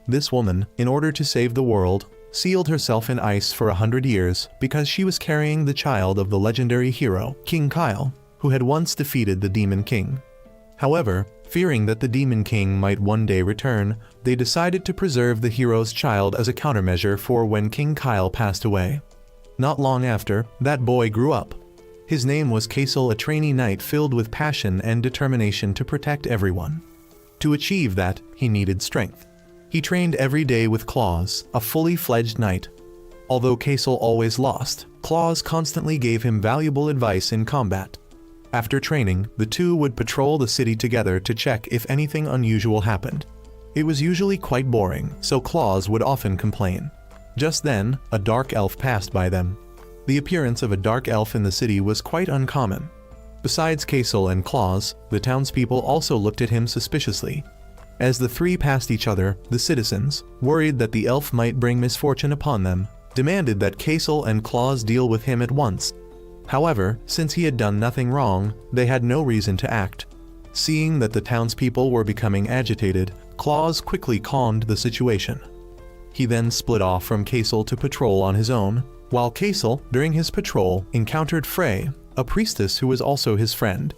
This woman, in order to save the world, sealed herself in ice for 100 years because she was carrying the child of the legendary hero, King Kasel, who had once defeated the Demon King. However, fearing that the Demon King might one day return, they decided to preserve the hero's child as a countermeasure for when King Kasel passed away. Not long after, that boy grew up. His name was Kasel, a trainee knight filled with passion and determination to protect everyone. To achieve that, he needed strength. He trained every day with Claus, a fully fledged knight. Although Kasel always lost, Claus constantly gave him valuable advice in combat. After training, the two would patrol the city together to check if anything unusual happened. It was usually quite boring, so Claus would often complain. Just then, a dark elf passed by them. The appearance of a dark elf in the city was quite uncommon. Besides Kasel and Claus, the townspeople also looked at him suspiciously. As the three passed each other, the citizens, worried that the elf might bring misfortune upon them, demanded that Kasel and Claus deal with him at once. However, since he had done nothing wrong, they had no reason to act. Seeing that the townspeople were becoming agitated, Claus quickly calmed the situation. He then split off from Kasel to patrol on his own, while Kasel, during his patrol, encountered Frey, a priestess who was also his friend.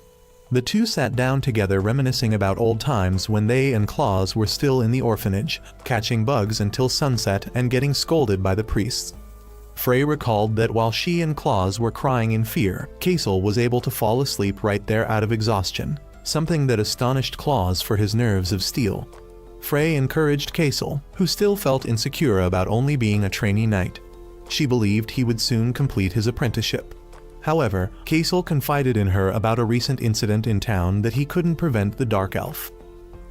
The two sat down together reminiscing about old times when they and Claus were still in the orphanage, catching bugs until sunset and getting scolded by the priests. Frey recalled that while she and Claus were crying in fear, Kasel was able to fall asleep right there out of exhaustion, something that astonished Claus for his nerves of steel. Frey encouraged Kasel, who still felt insecure about only being a trainee knight. She believed he would soon complete his apprenticeship. However, Kasel confided in her about a recent incident in town that he couldn't prevent the Dark Elf.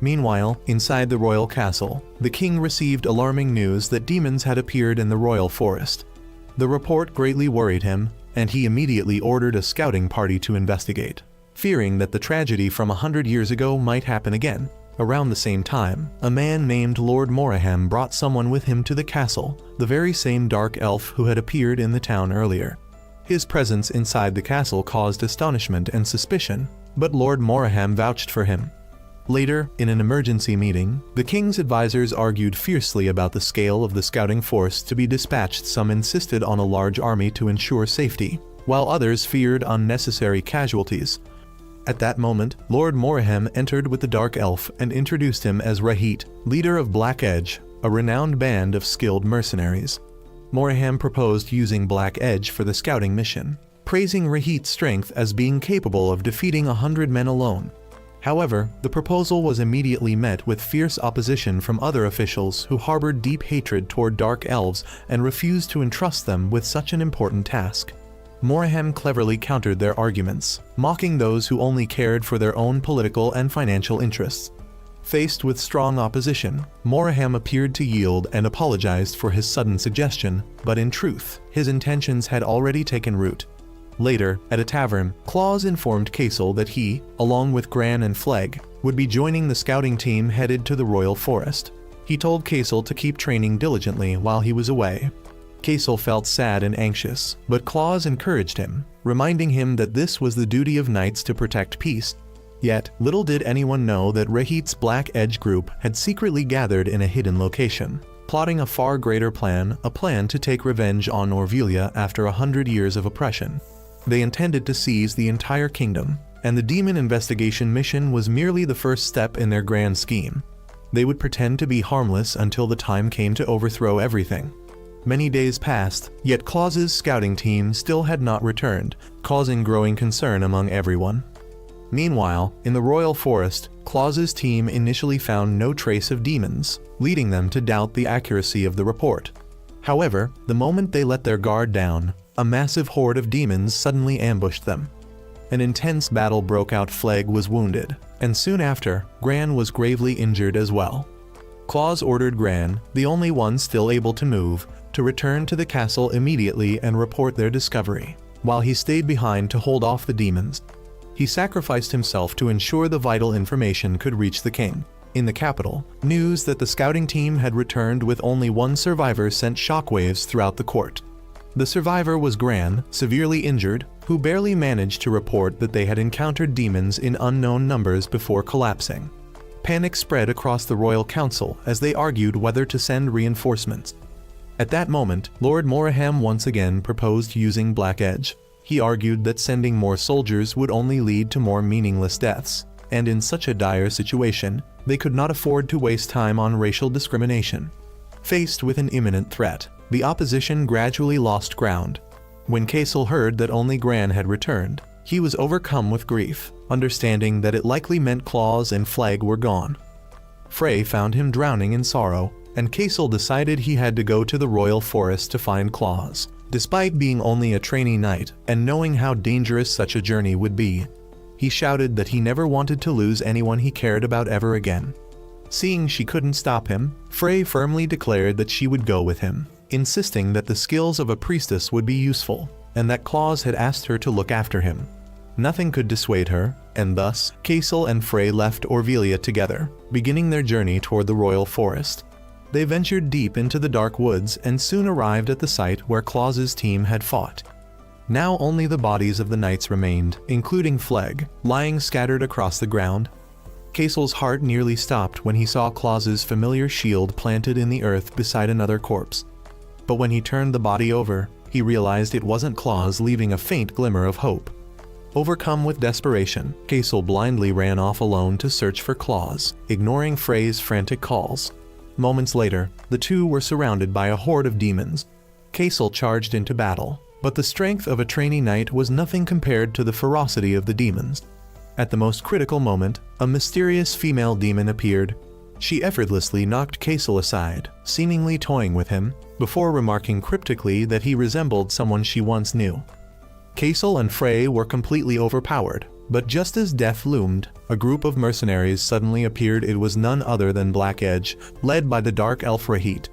Meanwhile, inside the royal castle, the king received alarming news that demons had appeared in the royal forest. The report greatly worried him, and he immediately ordered a scouting party to investigate, fearing that the tragedy from 100 years ago might happen again. Around the same time, a man named Lord Moraham brought someone with him to the castle, the very same dark elf who had appeared in the town earlier. His presence inside the castle caused astonishment and suspicion, but Lord Moraham vouched for him. Later, in an emergency meeting, the king's advisors argued fiercely about the scale of the scouting force to be dispatched. Some insisted on a large army to ensure safety, while others feared unnecessary casualties. At that moment, Lord Moraham entered with the Dark Elf and introduced him as Rahit, leader of Black Edge, a renowned band of skilled mercenaries. Moraham proposed using Black Edge for the scouting mission, praising Rahit's strength as being capable of defeating 100 men alone. However, the proposal was immediately met with fierce opposition from other officials who harbored deep hatred toward Dark Elves and refused to entrust them with such an important task. Moraham cleverly countered their arguments, mocking those who only cared for their own political and financial interests. Faced with strong opposition, Moraham appeared to yield and apologized for his sudden suggestion, but in truth, his intentions had already taken root. Later, at a tavern, Claus informed Kasel that he, along with Gran and Flegg, would be joining the scouting team headed to the royal forest. He told Kasel to keep training diligently while he was away. Kasel felt sad and anxious, but Claus encouraged him, reminding him that this was the duty of knights to protect peace. Yet, little did anyone know that Rahit's Black Edge group had secretly gathered in a hidden location, plotting a far greater plan, a plan to take revenge on Orvelia after 100 years of oppression. They intended to seize the entire kingdom, and the demon investigation mission was merely the first step in their grand scheme. They would pretend to be harmless until the time came to overthrow everything. Many days passed, yet Claus's scouting team still had not returned, causing growing concern among everyone. Meanwhile, in the royal forest, Claus's team initially found no trace of demons, leading them to doubt the accuracy of the report. However, the moment they let their guard down, a massive horde of demons suddenly ambushed them. An intense battle broke out. Flegg was wounded, and soon after, Gran was gravely injured as well. Claus ordered Gran, the only one still able to move, to return to the castle immediately and report their discovery, while he stayed behind to hold off the demons. He sacrificed himself to ensure the vital information could reach the king. In the capital, news that the scouting team had returned with only one survivor sent shockwaves throughout the court. The survivor was Gran, severely injured, who barely managed to report that they had encountered demons in unknown numbers before collapsing. Panic spread across the royal council as they argued whether to send reinforcements. At that moment, Lord Moraham once again proposed using Black Edge. He argued that sending more soldiers would only lead to more meaningless deaths, and in such a dire situation, they could not afford to waste time on racial discrimination. Faced with an imminent threat, the opposition gradually lost ground. When Kasel heard that only Gran had returned, he was overcome with grief, understanding that it likely meant Claus and Flag were gone. Frey found him drowning in sorrow, and Kasel decided he had to go to the royal forest to find Claus. Despite being only a trainee knight and knowing how dangerous such a journey would be, he shouted that he never wanted to lose anyone he cared about ever again. Seeing she couldn't stop him, Frey firmly declared that she would go with him, insisting that the skills of a priestess would be useful, and that Claus had asked her to look after him. Nothing could dissuade her, and thus, Kasel and Frey left Orvelia together, beginning their journey toward the royal forest. They ventured deep into the dark woods and soon arrived at the site where Claus's team had fought. Now only the bodies of the knights remained, including Fleg, lying scattered across the ground. Kasel's heart nearly stopped when he saw Claus's familiar shield planted in the earth beside another corpse. But when he turned the body over, he realized it wasn't Claus, leaving a faint glimmer of hope. Overcome with desperation, Kasel blindly ran off alone to search for Claus, ignoring Frey's frantic calls. Moments later, the two were surrounded by a horde of demons. Kasel charged into battle, but the strength of a trainee knight was nothing compared to the ferocity of the demons. At the most critical moment, a mysterious female demon appeared. She effortlessly knocked Kasel aside, seemingly toying with him, before remarking cryptically that he resembled someone she once knew. Kasel and Frey were completely overpowered, but just as death loomed, a group of mercenaries suddenly appeared. It was none other than Black Edge, led by the dark elf Rahit.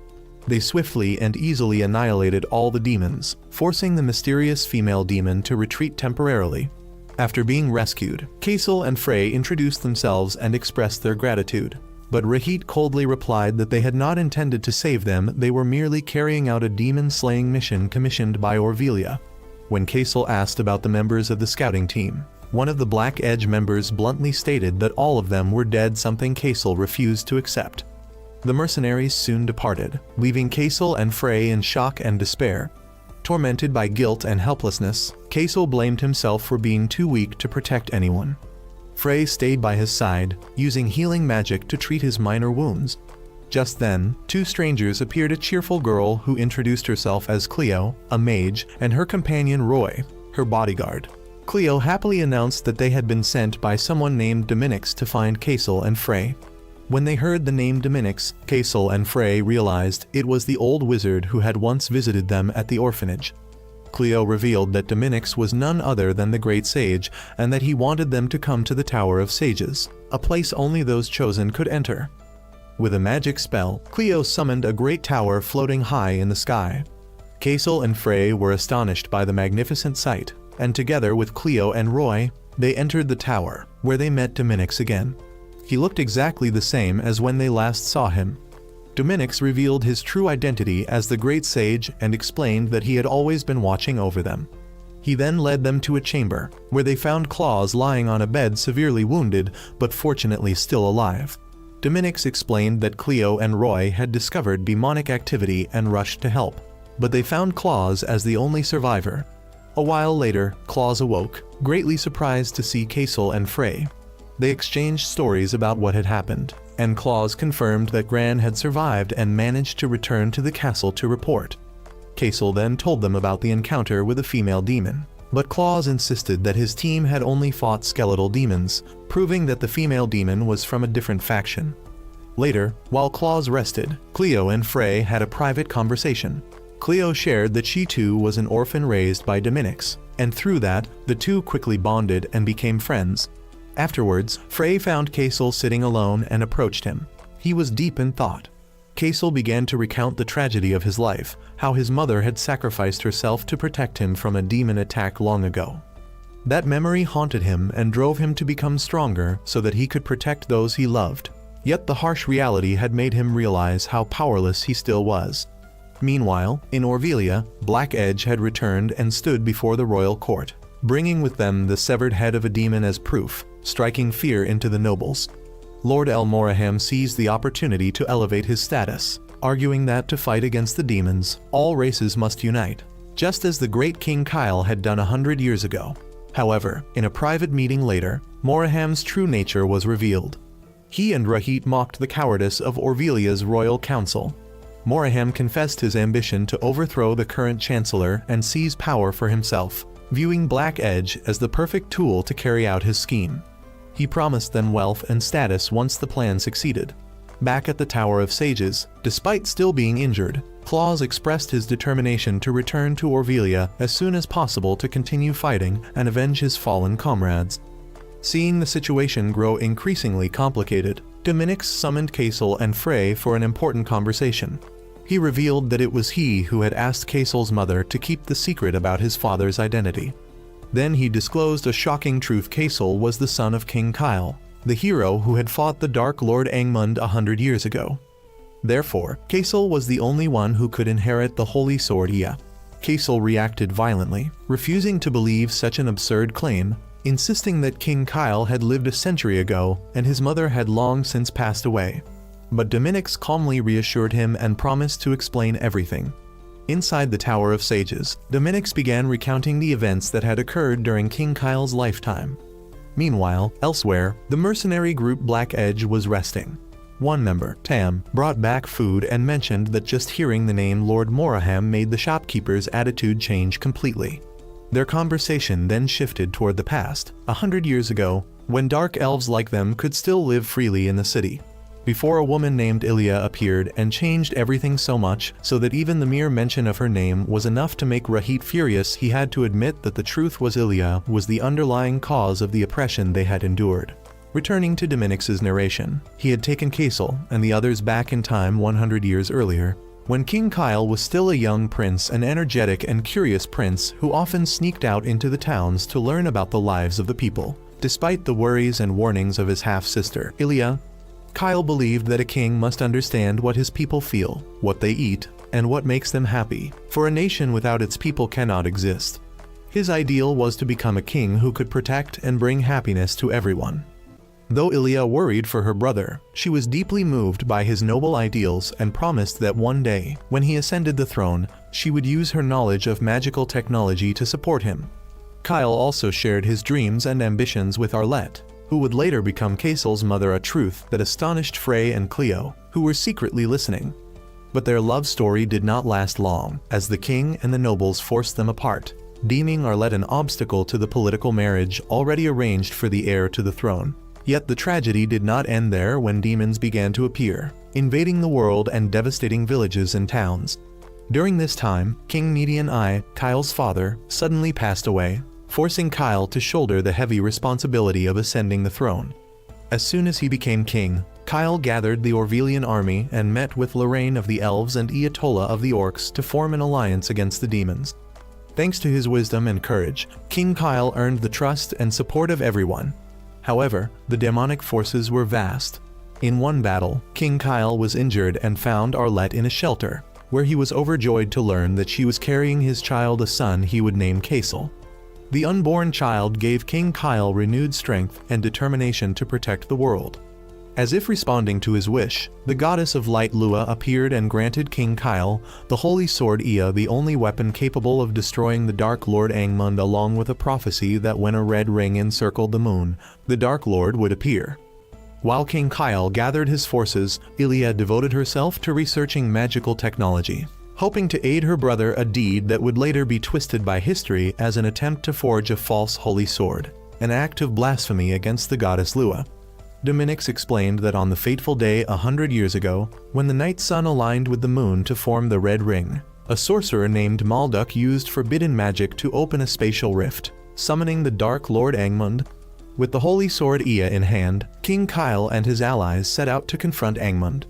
They swiftly and easily annihilated all the demons, forcing the mysterious female demon to retreat temporarily. After being rescued, Kasel and Frey introduced themselves and expressed their gratitude. But Rahit coldly replied that they had not intended to save them, they were merely carrying out a demon-slaying mission commissioned by Orvelia. When Kasel asked about the members of the scouting team, one of the Black Edge members bluntly stated that all of them were dead, something Kasel refused to accept. The mercenaries soon departed, leaving Kasel and Frey in shock and despair. Tormented by guilt and helplessness, Kasel blamed himself for being too weak to protect anyone. Frey stayed by his side, using healing magic to treat his minor wounds. Just then, two strangers appeared: a cheerful girl who introduced herself as Cleo, a mage, and her companion Roy, her bodyguard. Cleo happily announced that they had been sent by someone named Dominix to find Kasel and Frey. When they heard the name Dominix, Kasel and Frey realized it was the old wizard who had once visited them at the orphanage. Cleo revealed that Dominix was none other than the Great Sage, and that he wanted them to come to the Tower of Sages, a place only those chosen could enter. With a magic spell, Cleo summoned a great tower floating high in the sky. Kasel and Frey were astonished by the magnificent sight, and together with Cleo and Roy, they entered the tower, where they met Dominix again. He looked exactly the same as when they last saw him. Dominix revealed his true identity as the Great Sage and explained that he had always been watching over them. He then led them to a chamber, where they found Claus lying on a bed, severely wounded, but fortunately still alive. Dominix explained that Cleo and Roy had discovered demonic activity and rushed to help, but they found Claus as the only survivor. A while later, Claus awoke, greatly surprised to see Kasel and Frey. They exchanged stories about what had happened, and Claus confirmed that Gran had survived and managed to return to the castle to report. Kasel then told them about the encounter with a female demon, but Claus insisted that his team had only fought skeletal demons, proving that the female demon was from a different faction. Later, while Claus rested, Cleo and Frey had a private conversation. Cleo shared that she too was an orphan raised by Dominix, and through that, the two quickly bonded and became friends. Afterwards, Frey found Kasel sitting alone and approached him. He was deep in thought. Kasel began to recount the tragedy of his life, how his mother had sacrificed herself to protect him from a demon attack long ago. That memory haunted him and drove him to become stronger so that he could protect those he loved. Yet the harsh reality had made him realize how powerless he still was. Meanwhile, in Orvelia, Black Edge had returned and stood before the royal court, bringing with them the severed head of a demon as proof, striking fear into the nobles. Lord El-Moraham seized the opportunity to elevate his status, arguing that to fight against the demons, all races must unite, just as the great King Kyle had done 100 years ago. However, in a private meeting later, Moraham's true nature was revealed. He and Rahit mocked the cowardice of Orvelia's royal council. Moraham confessed his ambition to overthrow the current chancellor and seize power for himself, viewing Black Edge as the perfect tool to carry out his scheme. He promised them wealth and status once the plan succeeded. Back at the Tower of Sages, despite still being injured, Claus expressed his determination to return to Orvelia as soon as possible to continue fighting and avenge his fallen comrades. Seeing the situation grow increasingly complicated, Dominix summoned Kasel and Frey for an important conversation. He revealed that it was he who had asked Kasel's mother to keep the secret about his father's identity. Then he disclosed a shocking truth: Kasel was the son of King Kyle, the hero who had fought the Dark Lord Angmund 100 years ago. Therefore, Kasel was the only one who could inherit the Holy Sword Ea. Kasel reacted violently, refusing to believe such an absurd claim, insisting that King Kyle had lived a century ago and his mother had long since passed away. But Dominix calmly reassured him and promised to explain everything. Inside the Tower of Sages, Dominix began recounting the events that had occurred during King Kyle's lifetime. Meanwhile, elsewhere, the mercenary group Black Edge was resting. One member, Tam, brought back food and mentioned that just hearing the name Lord Moraham made the shopkeeper's attitude change completely. Their conversation then shifted toward the past, 100 years ago, when dark elves like them could still live freely in the city. Before a woman named Ilya appeared and changed everything so much so that even the mere mention of her name was enough to make Rahit furious, he had to admit that the truth was Ilya was the underlying cause of the oppression they had endured. Returning to Dominix's narration, he had taken Kasel and the others back in time 100 years earlier, when King Kyle was still a young prince, an energetic and curious prince who often sneaked out into the towns to learn about the lives of the people. Despite the worries and warnings of his half-sister, Ilya, Kyle believed that a king must understand what his people feel, what they eat, and what makes them happy, for a nation without its people cannot exist. His ideal was to become a king who could protect and bring happiness to everyone. Though Ilya worried for her brother, she was deeply moved by his noble ideals and promised that one day, when he ascended the throne, she would use her knowledge of magical technology to support him. Kyle also shared his dreams and ambitions with Arlette, who would later become Kasel's mother, a truth that astonished Frey and Cleo, who were secretly listening. But their love story did not last long, as the king and the nobles forced them apart, deeming Arlette an obstacle to the political marriage already arranged for the heir to the throne. Yet the tragedy did not end there when demons began to appear, invading the world and devastating villages and towns. During this time, King Median Eye, Kyle's father, suddenly passed away, forcing Kyle to shoulder the heavy responsibility of ascending the throne. As soon as he became king, Kyle gathered the Orvelian army and met with Lorraine of the Elves and Eatola of the Orcs to form an alliance against the demons. Thanks to his wisdom and courage, King Kyle earned the trust and support of everyone. However, the demonic forces were vast. In one battle, King Kyle was injured and found Arlette in a shelter, where he was overjoyed to learn that she was carrying his child, a son he would name Kasel. The unborn child gave King Kyle renewed strength and determination to protect the world. As if responding to his wish, the goddess of light Lua appeared and granted King Kyle the Holy Sword Ea, the only weapon capable of destroying the Dark Lord Angmund, along with a prophecy that when a red ring encircled the moon, the Dark Lord would appear. While King Kyle gathered his forces, Ilya devoted herself to researching magical technology, hoping to aid her brother, a deed that would later be twisted by history as an attempt to forge a false holy sword, an act of blasphemy against the goddess Lua. Dominix explained that on the fateful day 100 years ago, when the night sun aligned with the moon to form the Red Ring, a sorcerer named Malduk used forbidden magic to open a spatial rift, summoning the Dark Lord Angmund. With the Holy Sword Ea in hand, King Kyle and his allies set out to confront Angmund.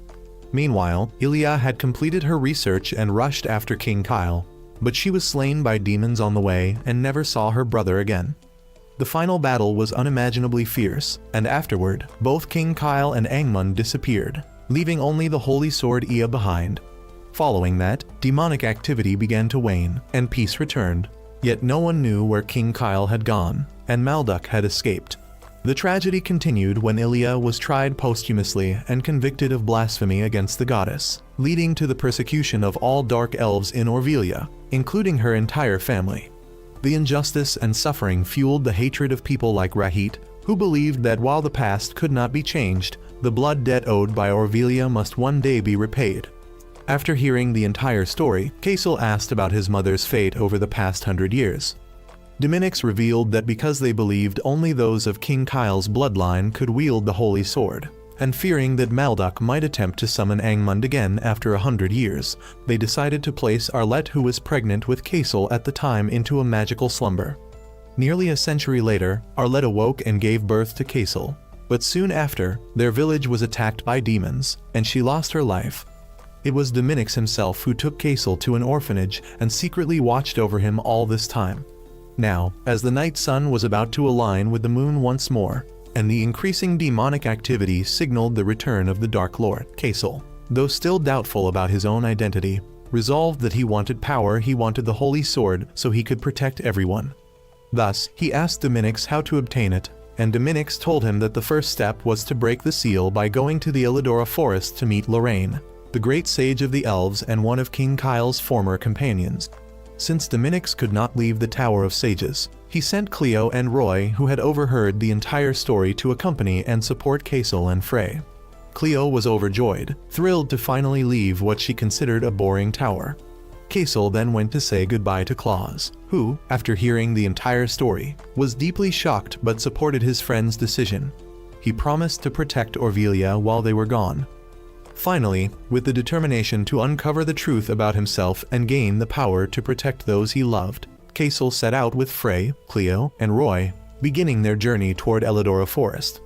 Meanwhile, Ilya had completed her research and rushed after King Kyle, but she was slain by demons on the way and never saw her brother again. The final battle was unimaginably fierce, and afterward, both King Kyle and Angmund disappeared, leaving only the Holy Sword Ea behind. Following that, demonic activity began to wane, and peace returned. Yet no one knew where King Kyle had gone, and Malduk had escaped. The tragedy continued when Ilya was tried posthumously and convicted of blasphemy against the goddess, leading to the persecution of all dark elves in Orvelia, including her entire family. The injustice and suffering fueled the hatred of people like Rahit, who believed that while the past could not be changed, the blood debt owed by Orvelia must one day be repaid. After hearing the entire story, Kasel asked about his mother's fate over the past 100 years. Dominix revealed that because they believed only those of King Kyle's bloodline could wield the holy sword, and fearing that Malduk might attempt to summon Angmund again after 100 years, they decided to place Arlette, who was pregnant with Kasel at the time, into a magical slumber. Nearly a century later, Arlette awoke and gave birth to Kasel, but soon after, their village was attacked by demons, and she lost her life. It was Dominix himself who took Kasel to an orphanage and secretly watched over him all this time. Now, as the night sun was about to align with the moon once more, and the increasing demonic activity signaled the return of the Dark Lord, Kasel, though still doubtful about his own identity, resolved that he wanted power, he wanted the holy sword so he could protect everyone. Thus, he asked Dominix how to obtain it, and Dominix told him that the first step was to break the seal by going to the Illidora forest to meet Lorraine, the great sage of the elves and one of King Kyle's former companions. Since Dominix could not leave the Tower of Sages, he sent Cleo and Roy, who had overheard the entire story, to accompany and support Kasel and Frey. Cleo was overjoyed, thrilled to finally leave what she considered a boring tower. Kasel then went to say goodbye to Claus, who, after hearing the entire story, was deeply shocked but supported his friend's decision. He promised to protect Orvelia while they were gone. Finally, with the determination to uncover the truth about himself and gain the power to protect those he loved, Kasel set out with Frey, Cleo, and Roy, beginning their journey toward Illidora Forest.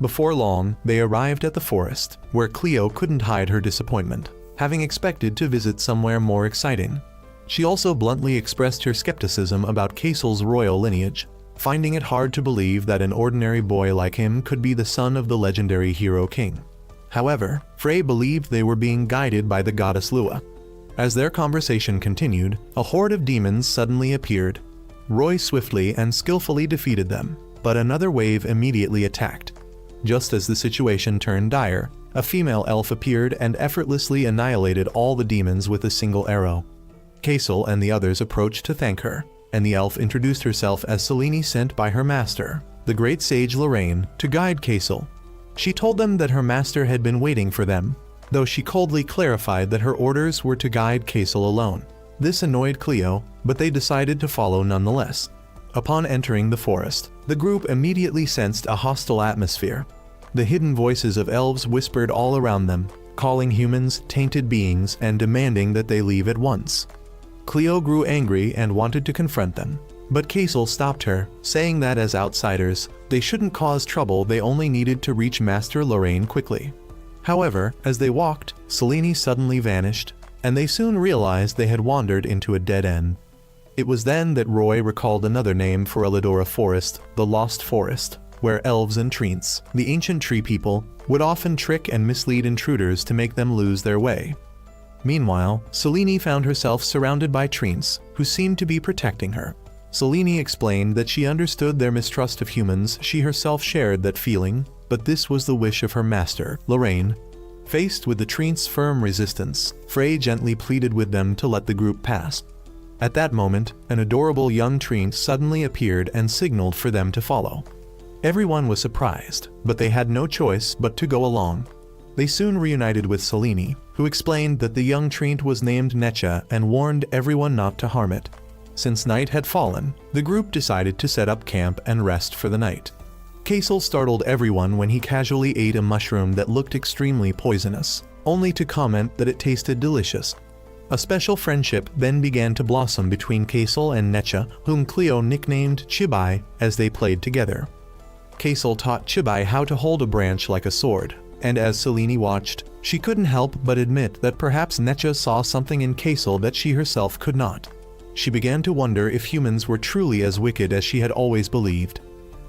Before long, they arrived at the forest, where Cleo couldn't hide her disappointment, having expected to visit somewhere more exciting. She also bluntly expressed her skepticism about Kasel's royal lineage, finding it hard to believe that an ordinary boy like him could be the son of the legendary hero king. However, Frey believed they were being guided by the goddess Lua. As their conversation continued, a horde of demons suddenly appeared. Roy swiftly and skillfully defeated them, but another wave immediately attacked. Just as the situation turned dire, a female elf appeared and effortlessly annihilated all the demons with a single arrow. Kasel and the others approached to thank her, and the elf introduced herself as Selene, sent by her master, the great sage Lorraine, to guide Kasel. She told them that her master had been waiting for them, though she coldly clarified that her orders were to guide Kasel alone. This annoyed Cleo, but they decided to follow nonetheless. Upon entering the forest, the group immediately sensed a hostile atmosphere. The hidden voices of elves whispered all around them, calling humans tainted beings and demanding that they leave at once. Cleo grew angry and wanted to confront them, but Kasel stopped her, saying that as outsiders, they shouldn't cause trouble, they only needed to reach Master Lorraine quickly. However, as they walked, Selene suddenly vanished, and they soon realized they had wandered into a dead end. It was then that Roy recalled another name for Illidora Forest, the Lost Forest, where elves and treants, the ancient tree people, would often trick and mislead intruders to make them lose their way. Meanwhile, Selene found herself surrounded by treants, who seemed to be protecting her. Selene explained that she understood their mistrust of humans, she herself shared that feeling, but this was the wish of her master, Lorraine. Faced with the treants' firm resistance, Frey gently pleaded with them to let the group pass. At that moment, an adorable young treant suddenly appeared and signaled for them to follow. Everyone was surprised, but they had no choice but to go along. They soon reunited with Selene, who explained that the young treant was named Necha and warned everyone not to harm it. Since night had fallen, the group decided to set up camp and rest for the night. Kasel startled everyone when he casually ate a mushroom that looked extremely poisonous, only to comment that it tasted delicious. A special friendship then began to blossom between Kasel and Necha, whom Cleo nicknamed Chibai, as they played together. Kasel taught Chibai how to hold a branch like a sword, and as Selene watched, she couldn't help but admit that perhaps Necha saw something in Kasel that she herself could not. She began to wonder if humans were truly as wicked as she had always believed.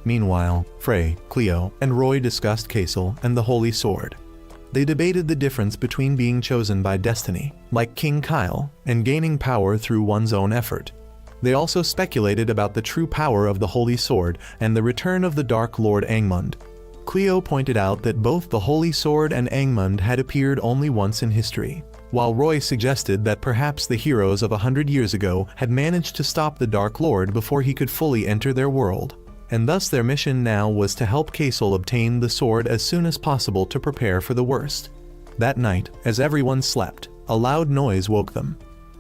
Meanwhile, Frey, Cleo, and Roy discussed Kasel and the Holy Sword. They debated the difference between being chosen by destiny, like King Kyle, and gaining power through one's own effort. They also speculated about the true power of the Holy Sword and the return of the Dark Lord Angmund. Cleo pointed out that both the Holy Sword and Angmund had appeared only once in history, while Roy suggested that perhaps the heroes of 100 years ago had managed to stop the Dark Lord before he could fully enter their world, and thus their mission now was to help Kasel obtain the sword as soon as possible to prepare for the worst. That night, as everyone slept, a loud noise woke them.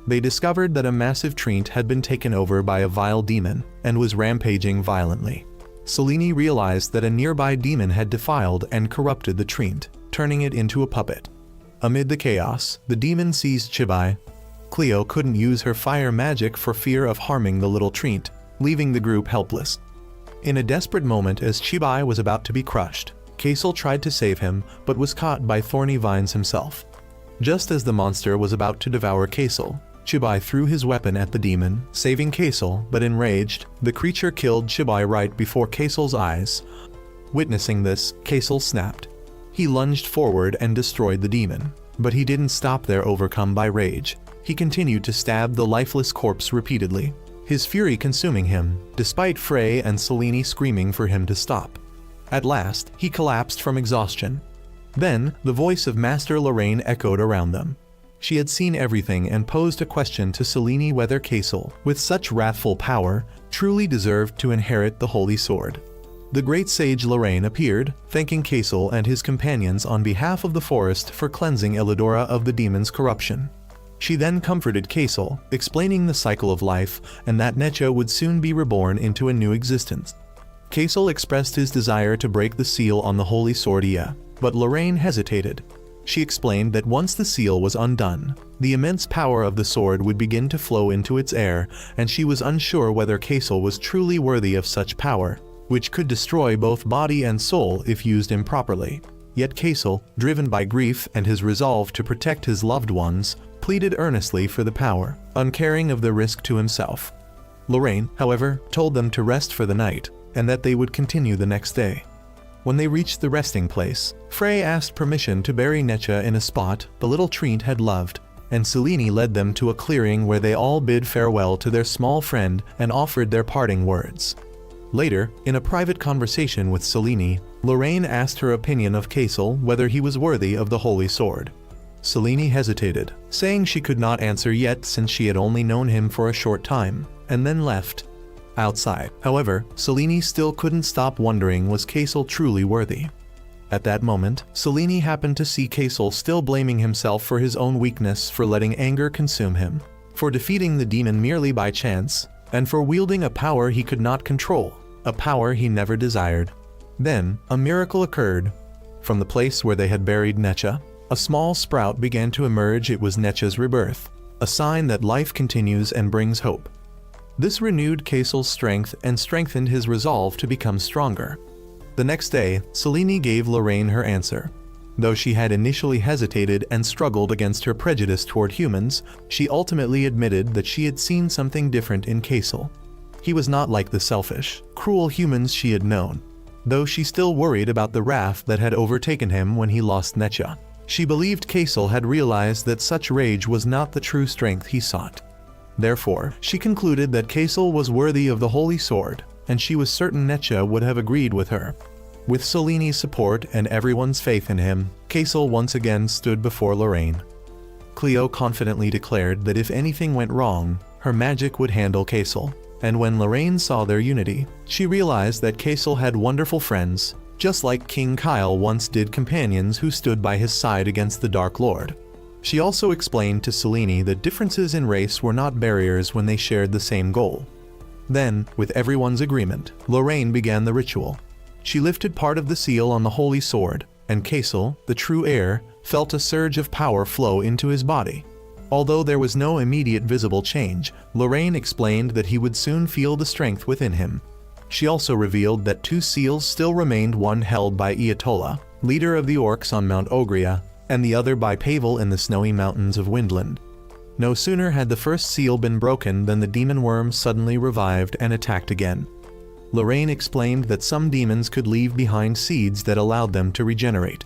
They discovered that a massive treant had been taken over by a vile demon and was rampaging violently. Selene realized that a nearby demon had defiled and corrupted the treant, turning it into a puppet. Amid the chaos, the demon seized Chibai. Cleo couldn't use her fire magic for fear of harming the little treant, leaving the group helpless. In a desperate moment as Chibai was about to be crushed, Kasel tried to save him but was caught by thorny vines himself. Just as the monster was about to devour Kasel, Chibai threw his weapon at the demon, saving Kasel, but enraged, the creature killed Chibai right before Kasel's eyes. Witnessing this, Kasel snapped. He lunged forward and destroyed the demon, but he didn't stop there overcome by rage. He continued to stab the lifeless corpse repeatedly, his fury consuming him, despite Frey and Selene screaming for him to stop. At last, he collapsed from exhaustion. Then, the voice of Master Lorraine echoed around them. She had seen everything and posed a question to Selene whether Kasel, with such wrathful power, truly deserved to inherit the Holy Sword. The great sage Lorraine appeared, thanking Kasel and his companions on behalf of the forest for cleansing Elidora of the demon's corruption. She then comforted Kasel, explaining the cycle of life and that Necha would soon be reborn into a new existence. Kasel expressed his desire to break the seal on the Holy Sword, but Lorraine hesitated. She explained that once the seal was undone, the immense power of the sword would begin to flow into its air, and she was unsure whether Kasel was truly worthy of such power, which could destroy both body and soul if used improperly. Yet Kasel, driven by grief and his resolve to protect his loved ones, pleaded earnestly for the power, uncaring of the risk to himself. Lorraine, however, told them to rest for the night, and that they would continue the next day. When they reached the resting place, Frey asked permission to bury Necha in a spot the little treant had loved, and Selene led them to a clearing where they all bid farewell to their small friend and offered their parting words. Later, in a private conversation with Selene, Lorraine asked her opinion of Kasel, whether he was worthy of the Holy Sword. Selene hesitated, saying she could not answer yet since she had only known him for a short time, and then left. Outside, however, Selene still couldn't stop wondering, was Kasel truly worthy? At that moment, Selene happened to see Kasel still blaming himself for his own weakness, for letting anger consume him, for defeating the demon merely by chance, and for wielding a power he could not control, a power he never desired. Then, a miracle occurred. From the place where they had buried Necha, a small sprout began to emerge. It was Necha's rebirth, a sign that life continues and brings hope. This renewed Kasel's strength and strengthened his resolve to become stronger. The next day, Selene gave Lorraine her answer. Though she had initially hesitated and struggled against her prejudice toward humans, she ultimately admitted that she had seen something different in Kasel. He was not like the selfish, cruel humans she had known. Though she still worried about the wrath that had overtaken him when he lost Necha, she believed Kasel had realized that such rage was not the true strength he sought. Therefore, she concluded that Kasel was worthy of the Holy Sword, and she was certain Necha would have agreed with her. With Selene's support and everyone's faith in him, Kasel once again stood before Lorraine. Cleo confidently declared that if anything went wrong, her magic would handle Kasel, and when Lorraine saw their unity, she realized that Kasel had wonderful friends, just like King Kyle once did companions who stood by his side against the Dark Lord. She also explained to Selene that differences in race were not barriers when they shared the same goal. Then, with everyone's agreement, Lorraine began the ritual. She lifted part of the seal on the Holy Sword, and Kasel, the true heir, felt a surge of power flow into his body. Although there was no immediate visible change, Lorraine explained that he would soon feel the strength within him. She also revealed that 2 seals still remained, one held by Iatola, leader of the orcs on Mount Ogria, and the other by Pavel in the snowy mountains of Windland. No sooner had the first seal been broken than the demon worm suddenly revived and attacked again. Lorraine explained that some demons could leave behind seeds that allowed them to regenerate.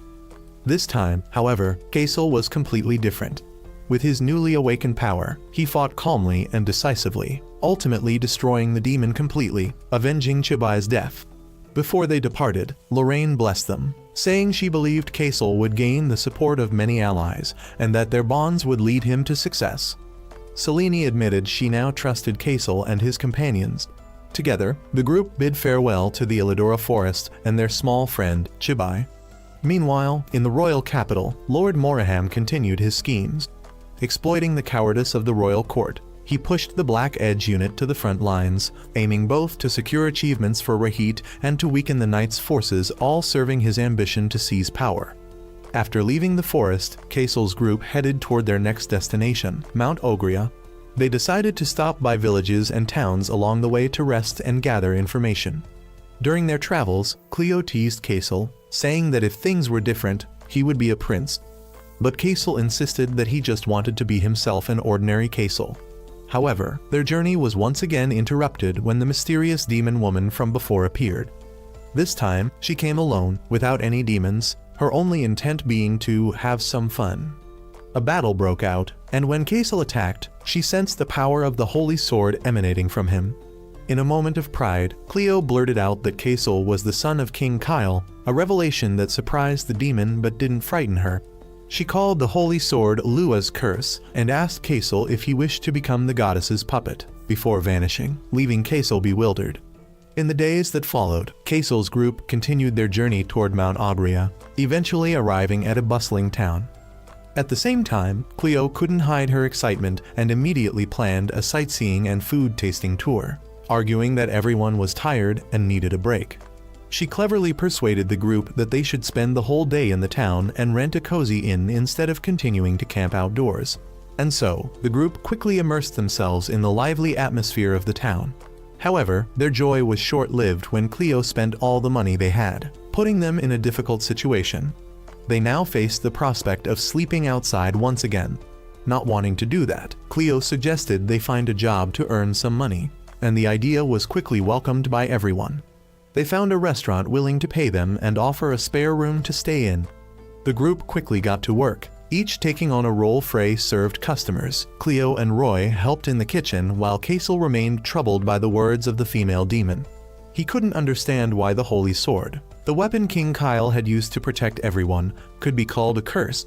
This time, however, Kasel was completely different. With his newly awakened power, he fought calmly and decisively, ultimately destroying the demon completely, avenging Chibai's death. Before they departed, Lorraine blessed them, saying she believed Kasel would gain the support of many allies, and that their bonds would lead him to success. Selene admitted she now trusted Kasel and his companions. Together, the group bid farewell to the Elidora forest and their small friend, Chibai. Meanwhile, in the royal capital, Lord Moraham continued his schemes. Exploiting the cowardice of the royal court, he pushed the Black Edge unit to the front lines, aiming both to secure achievements for Rahit and to weaken the Knight's forces, all serving his ambition to seize power. After leaving the forest, Kasel's group headed toward their next destination, Mount Ogria. They decided to stop by villages and towns along the way to rest and gather information. During their travels, Cleo teased Kasel, saying that if things were different, he would be a prince. But Kasel insisted that he just wanted to be himself, an ordinary Kasel. However, their journey was once again interrupted when the mysterious demon woman from before appeared. This time, she came alone, without any demons, her only intent being to have some fun. A battle broke out, and when Kasel attacked, she sensed the power of the holy sword emanating from him. In a moment of pride, Cleo blurted out that Kasel was the son of King Kyle, a revelation that surprised the demon but didn't frighten her. She called the holy sword Lua's curse and asked Kasel if he wished to become the goddess's puppet, before vanishing, leaving Kasel bewildered. In the days that followed, Kasel's group continued their journey toward Mount Ogria, eventually arriving at a bustling town. At the same time, Cleo couldn't hide her excitement and immediately planned a sightseeing and food-tasting tour, arguing that everyone was tired and needed a break. She cleverly persuaded the group that they should spend the whole day in the town and rent a cozy inn instead of continuing to camp outdoors. And so, the group quickly immersed themselves in the lively atmosphere of the town. However, their joy was short-lived when Cleo spent all the money they had, putting them in a difficult situation. They now faced the prospect of sleeping outside once again. Not wanting to do that, Cleo suggested they find a job to earn some money, and the idea was quickly welcomed by everyone. They found a restaurant willing to pay them and offer a spare room to stay in. The group quickly got to work, each taking on a role. Frey served customers, Cleo and Roy helped in the kitchen, while Kasel remained troubled by the words of the female demon. He couldn't understand why the holy sword, the weapon King Kyle had used to protect everyone, could be called a curse.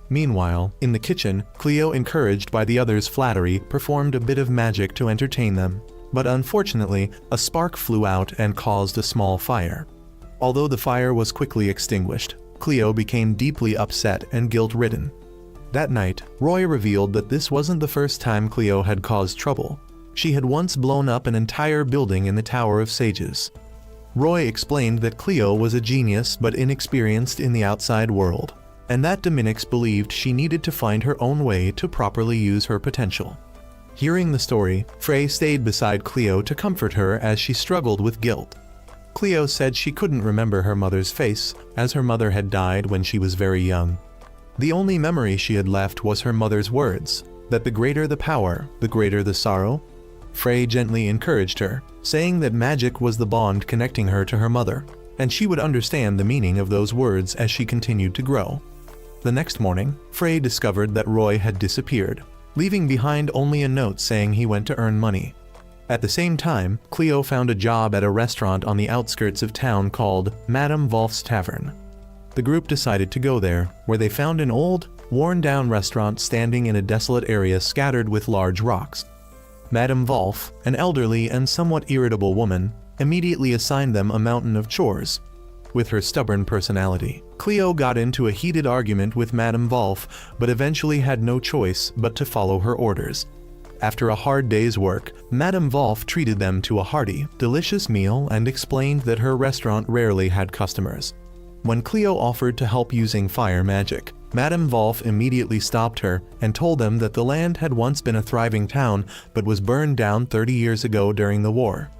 Meanwhile, in the kitchen, Cleo, encouraged by the others' flattery, performed a bit of magic to entertain them. But unfortunately, a spark flew out and caused a small fire. Although the fire was quickly extinguished, Cleo became deeply upset and guilt-ridden. That night, Roy revealed that this wasn't the first time Cleo had caused trouble. She had once blown up an entire building in the Tower of Sages. Roy explained that Cleo was a genius but inexperienced in the outside world, and that Dominix believed she needed to find her own way to properly use her potential. Hearing the story, Frey stayed beside Cleo to comfort her as she struggled with guilt. Cleo said she couldn't remember her mother's face, as her mother had died when she was very young. The only memory she had left was her mother's words, that the greater the power, the greater the sorrow. Frey gently encouraged her, saying that magic was the bond connecting her to her mother, and she would understand the meaning of those words as she continued to grow. The next morning, Frey discovered that Roy had disappeared, leaving behind only a note saying he went to earn money. At the same time, Cleo found a job at a restaurant on the outskirts of town called Madame Wolf's Tavern. The group decided to go there, where they found an old, worn-down restaurant standing in a desolate area scattered with large rocks. Madame Wolf, an elderly and somewhat irritable woman, immediately assigned them a mountain of chores. With her stubborn personality, Cleo got into a heated argument with Madame Wolf, but eventually had no choice but to follow her orders. After a hard day's work, Madame Wolf treated them to a hearty, delicious meal and explained that her restaurant rarely had customers. When Cleo offered to help using fire magic, Madame Wolf immediately stopped her and told them that the land had once been a thriving town but was burned down 30 years ago during the war.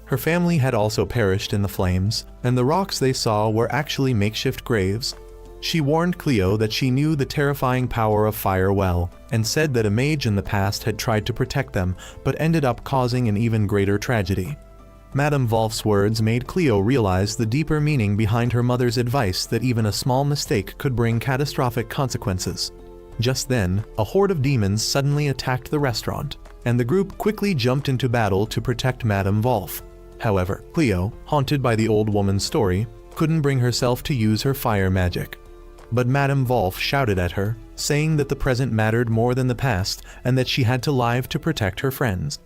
Her family had also perished in the flames, and the rocks they saw were actually makeshift graves. She warned Cleo that she knew the terrifying power of fire well, and said that a mage in the past had tried to protect them, but ended up causing an even greater tragedy. Madame Wolf's words made Cleo realize the deeper meaning behind her mother's advice that even a small mistake could bring catastrophic consequences. Just then, a horde of demons suddenly attacked the restaurant. and the group quickly jumped into battle to protect Madame Wolf. However, Cleo, haunted by the old woman's story, couldn't bring herself to use her fire magic. But Madame Wolf shouted at her, saying that the present mattered more than the past and that she had to live to protect her friends.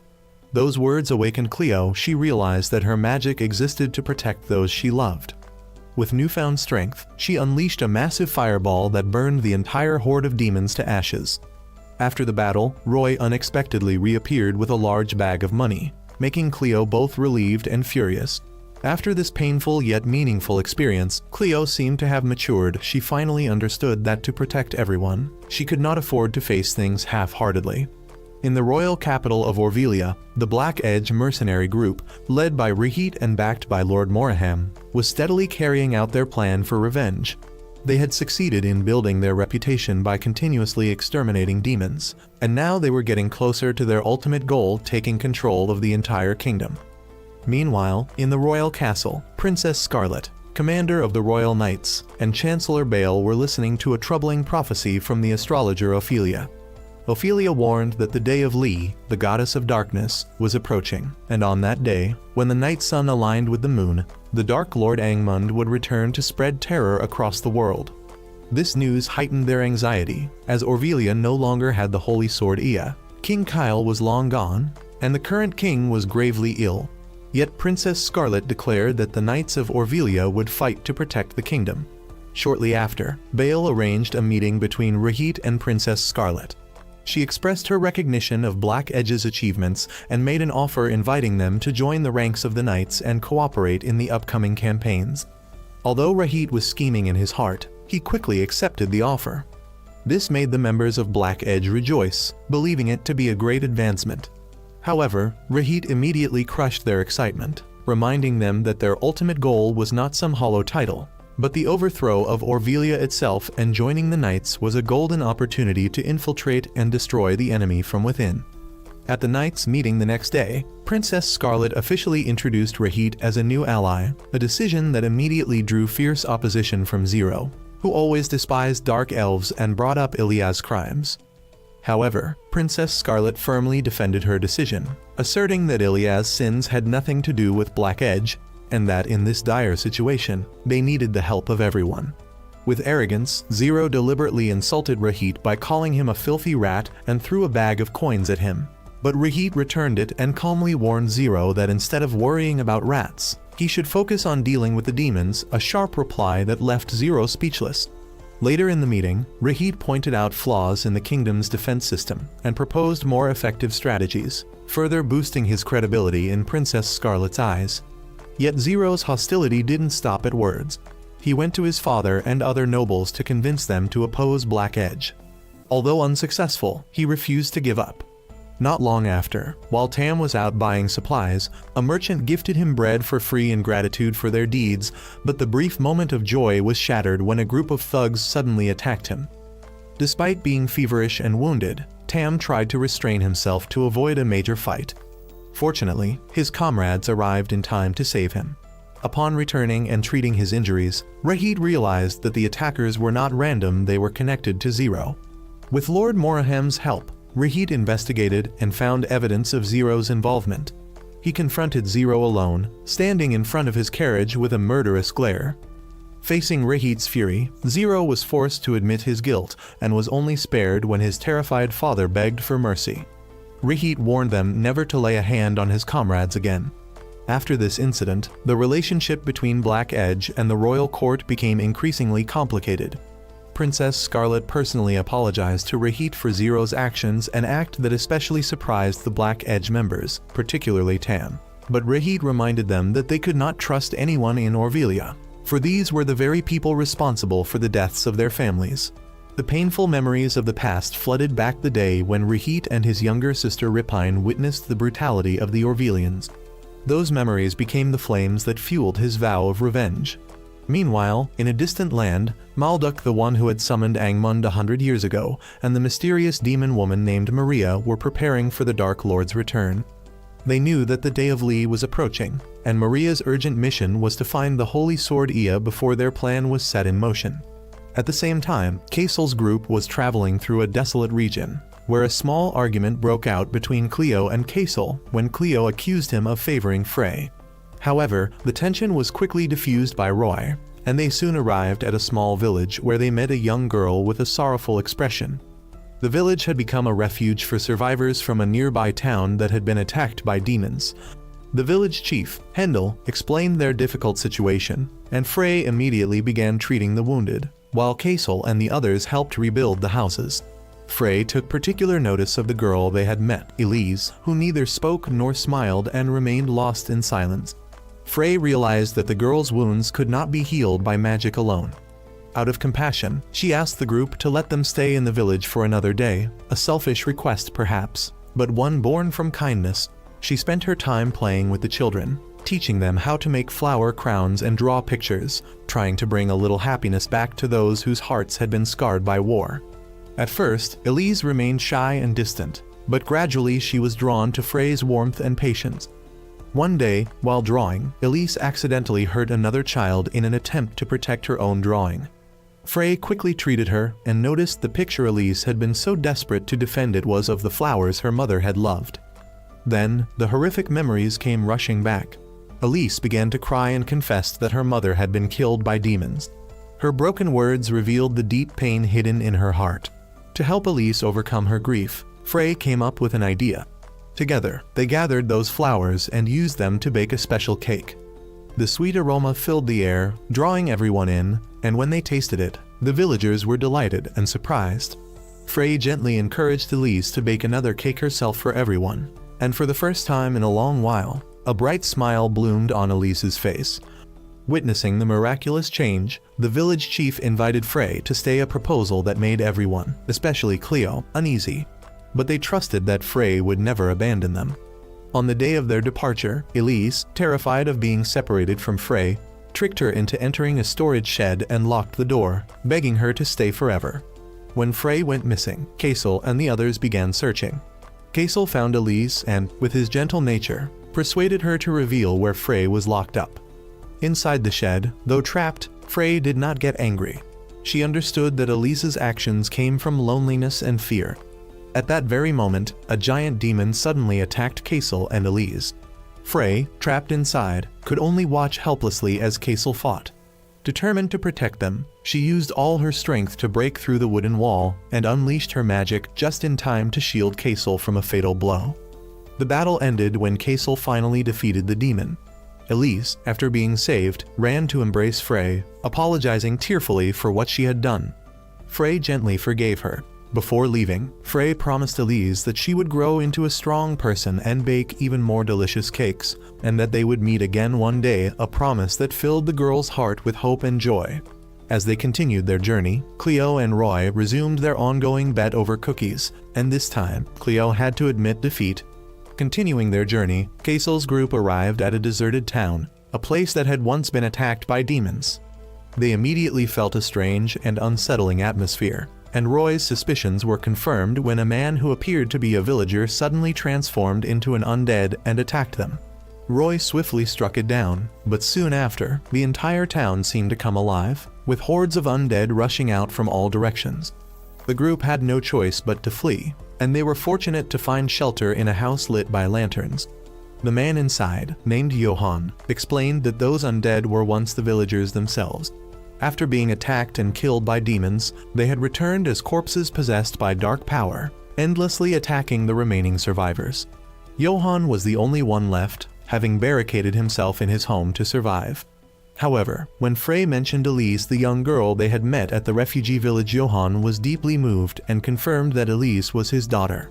Those words awakened Cleo. She realized that her magic existed to protect those she loved. With newfound strength, she unleashed a massive fireball that burned the entire horde of demons to ashes. After the battle, Roy unexpectedly reappeared with a large bag of money, making Cleo both relieved and furious. After this painful yet meaningful experience, Cleo seemed to have matured. She finally understood that to protect everyone, she could not afford to face things half-heartedly. In the royal capital of Orvelia, the Black Edge mercenary group, led by Rahit and backed by Lord Moraham, was steadily carrying out their plan for revenge. They had succeeded in building their reputation by continuously exterminating demons, and now they were getting closer to their ultimate goal, taking control of the entire kingdom. Meanwhile, in the royal castle, Princess Scarlet, commander of the Royal Knights, and Chancellor Bale were listening to a troubling prophecy from the astrologer Ophelia. Ophelia warned that the day of Lee, the goddess of darkness, was approaching, and on that day, when the night sun aligned with the moon, the Dark Lord Angmund would return to spread terror across the world. This news heightened their anxiety, as Orvelia no longer had the holy sword Ea. King Kyle was long gone, and the current king was gravely ill. Yet Princess Scarlet declared that the Knights of Orvelia would fight to protect the kingdom. Shortly after, Bale arranged a meeting between Rahit and Princess Scarlet. She expressed her recognition of Black Edge's achievements and made an offer inviting them to join the ranks of the Knights and cooperate in the upcoming campaigns. Although Rahit was scheming in his heart, he quickly accepted the offer. This made the members of Black Edge rejoice, believing it to be a great advancement. However, Rahit immediately crushed their excitement, reminding them that their ultimate goal was not some hollow title, but the overthrow of Orvelia itself, and joining the Knights was a golden opportunity to infiltrate and destroy the enemy from within. At the Knights' meeting the next day, Princess Scarlet officially introduced Rahit as a new ally, a decision that immediately drew fierce opposition from Zero, who always despised dark elves and brought up Ilias's crimes. However, Princess Scarlet firmly defended her decision, asserting that Ilias's sins had nothing to do with Black Edge, and that in this dire situation, they needed the help of everyone. With arrogance, Zero deliberately insulted Rahit by calling him a filthy rat and threw a bag of coins at him. But Rahit returned it and calmly warned Zero that instead of worrying about rats, he should focus on dealing with the demons, a sharp reply that left Zero speechless. Later in the meeting, Rahit pointed out flaws in the kingdom's defense system and proposed more effective strategies, further boosting his credibility in Princess Scarlet's eyes. Yet Zero's hostility didn't stop at words. He went to his father and other nobles to convince them to oppose Black Edge. Although unsuccessful, he refused to give up. Not long after, while Tam was out buying supplies, a merchant gifted him bread for free in gratitude for their deeds, but the brief moment of joy was shattered when a group of thugs suddenly attacked him. Despite being feverish and wounded, Tam tried to restrain himself to avoid a major fight. Fortunately, his comrades arrived in time to save him. Upon returning and treating his injuries, Rahit realized that the attackers were not random, they were connected to Zero. With Lord Moraham's help, Rahit investigated and found evidence of Zero's involvement. He confronted Zero alone, standing in front of his carriage with a murderous glare. Facing Rahit's fury, Zero was forced to admit his guilt and was only spared when his terrified father begged for mercy. Rahit warned them never to lay a hand on his comrades again. After this incident, the relationship between Black Edge and the royal court became increasingly complicated. Princess Scarlet personally apologized to Rahit for Zero's actions, an act that especially surprised the Black Edge members, particularly Tam. But Rahit reminded them that they could not trust anyone in Orvelia, for these were the very people responsible for the deaths of their families. The painful memories of the past flooded back the day when Rahit and his younger sister Ripine witnessed the brutality of the Orvelians. Those memories became the flames that fueled his vow of revenge. Meanwhile, in a distant land, Malduk, the one who had summoned Angmund 100 years ago, and the mysterious demon woman named Maria were preparing for the Dark Lord's return. They knew that the day of Lee was approaching, and Maria's urgent mission was to find the holy sword Ea before their plan was set in motion. At the same time, Kasel's group was traveling through a desolate region. where a small argument broke out between Cleo and Kasel when Cleo accused him of favoring Frey. However, the tension was quickly diffused by Roy, and they soon arrived at a small village where they met a young girl with a sorrowful expression. The village had become a refuge for survivors from a nearby town that had been attacked by demons. The village chief, Hendel, explained their difficult situation, and Frey immediately began treating the wounded, while Kasel and the others helped rebuild the houses. Frey took particular notice of the girl they had met, Elise, who neither spoke nor smiled and remained lost in silence. Frey realized that the girl's wounds could not be healed by magic alone. Out of compassion, she asked the group to let them stay in the village for another day, a selfish request perhaps, but one born from kindness. She spent her time playing with the children, teaching them how to make flower crowns and draw pictures, trying to bring a little happiness back to those whose hearts had been scarred by war. At first, Elise remained shy and distant, but gradually she was drawn to Frey's warmth and patience. One day, while drawing, Elise accidentally hurt another child in an attempt to protect her own drawing. Frey quickly treated her and noticed the picture Elise had been so desperate to defend it was of the flowers her mother had loved. Then, the horrific memories came rushing back. Elise began to cry and confessed that her mother had been killed by demons. Her broken words revealed the deep pain hidden in her heart. To help Elise overcome her grief, Frey came up with an idea. Together, they gathered those flowers and used them to bake a special cake. The sweet aroma filled the air, drawing everyone in, and when they tasted it, the villagers were delighted and surprised. Frey gently encouraged Elise to bake another cake herself for everyone, and for the first time in a long while, a bright smile bloomed on Elise's face. Witnessing the miraculous change, the village chief invited Frey to stay, a proposal that made everyone, especially Cleo, uneasy. But they trusted that Frey would never abandon them. On the day of their departure, Elise, terrified of being separated from Frey, tricked her into entering a storage shed and locked the door, begging her to stay forever. When Frey went missing, Kasel and the others began searching. Kasel found Elise and, with his gentle nature, persuaded her to reveal where Frey was locked up. Inside the shed, though trapped, Frey did not get angry. She understood that Elise's actions came from loneliness and fear. At that very moment, a giant demon suddenly attacked Kasel and Elise. Frey, trapped inside, could only watch helplessly as Kasel fought. Determined to protect them, she used all her strength to break through the wooden wall and unleashed her magic just in time to shield Kasel from a fatal blow. The battle ended when Kasel finally defeated the demon. Elise, after being saved, ran to embrace Frey, apologizing tearfully for what she had done. Frey gently forgave her. Before leaving, Frey promised Elise that she would grow into a strong person and bake even more delicious cakes, and that they would meet again one day, a promise that filled the girl's heart with hope and joy. As they continued their journey, Cleo and Roy resumed their ongoing bet over cookies, and this time, Cleo had to admit defeat. Continuing their journey, Kasel's group arrived at a deserted town, a place that had once been attacked by demons. They immediately felt a strange and unsettling atmosphere, and Roy's suspicions were confirmed when a man who appeared to be a villager suddenly transformed into an undead and attacked them. Roy swiftly struck it down, but soon after, the entire town seemed to come alive, with hordes of undead rushing out from all directions. The group had no choice but to flee, and they were fortunate to find shelter in a house lit by lanterns. The man inside, named Johann, explained that those undead were once the villagers themselves. After being attacked and killed by demons, they had returned as corpses possessed by dark power, endlessly attacking the remaining survivors. Johann was the only one left, having barricaded himself in his home to survive. However, when Frey mentioned Elise, the young girl they had met at the refugee village, Johann was deeply moved and confirmed that Elise was his daughter.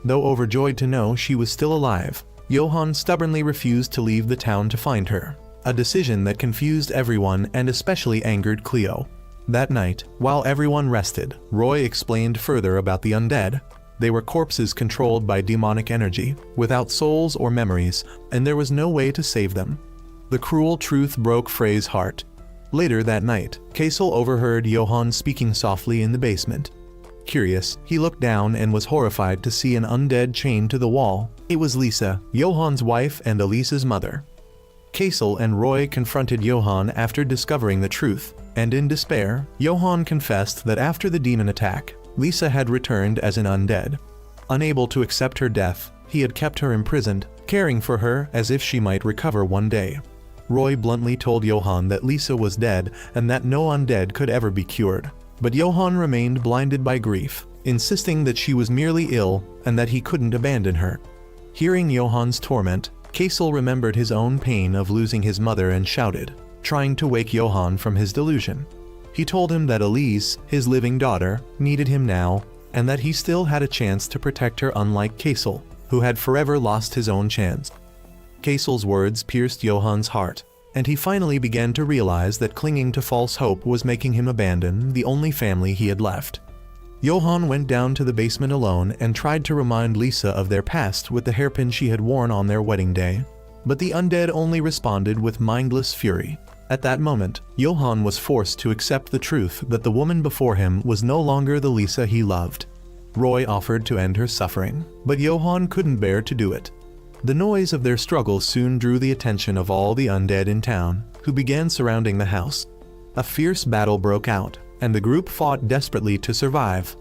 Though overjoyed to know she was still alive, Johann stubbornly refused to leave the town to find her, a decision that confused everyone and especially angered Cleo. That night, while everyone rested, Roy explained further about the undead. They were corpses controlled by demonic energy, without souls or memories, and there was no way to save them. The cruel truth broke Frey's heart. Later that night, Kasel overheard Johann speaking softly in the basement. Curious, he looked down and was horrified to see an undead chained to the wall. It was Lisa, Johann's wife and Elise's mother. Kasel and Roy confronted Johann after discovering the truth, and in despair, Johann confessed that after the demon attack, Lisa had returned as an undead. Unable to accept her death, he had kept her imprisoned, caring for her as if she might recover one day. Roy bluntly told Johann that Lisa was dead and that no undead could ever be cured. But Johann remained blinded by grief, insisting that she was merely ill and that he couldn't abandon her. Hearing Johann's torment, Kasel remembered his own pain of losing his mother and shouted, trying to wake Johann from his delusion. He told him that Elise, his living daughter, needed him now, and that he still had a chance to protect her, unlike Kasel, who had forever lost his own chance. Kasel's words pierced Johann's heart, and he finally began to realize that clinging to false hope was making him abandon the only family he had left. Johann went down to the basement alone and tried to remind Lisa of their past with the hairpin she had worn on their wedding day. But the undead only responded with mindless fury. At that moment, Johann was forced to accept the truth that the woman before him was no longer the Lisa he loved. Roy offered to end her suffering, but Johann couldn't bear to do it. The noise of their struggle soon drew the attention of all the undead in town, who began surrounding the house. A fierce battle broke out, and the group fought desperately to survive.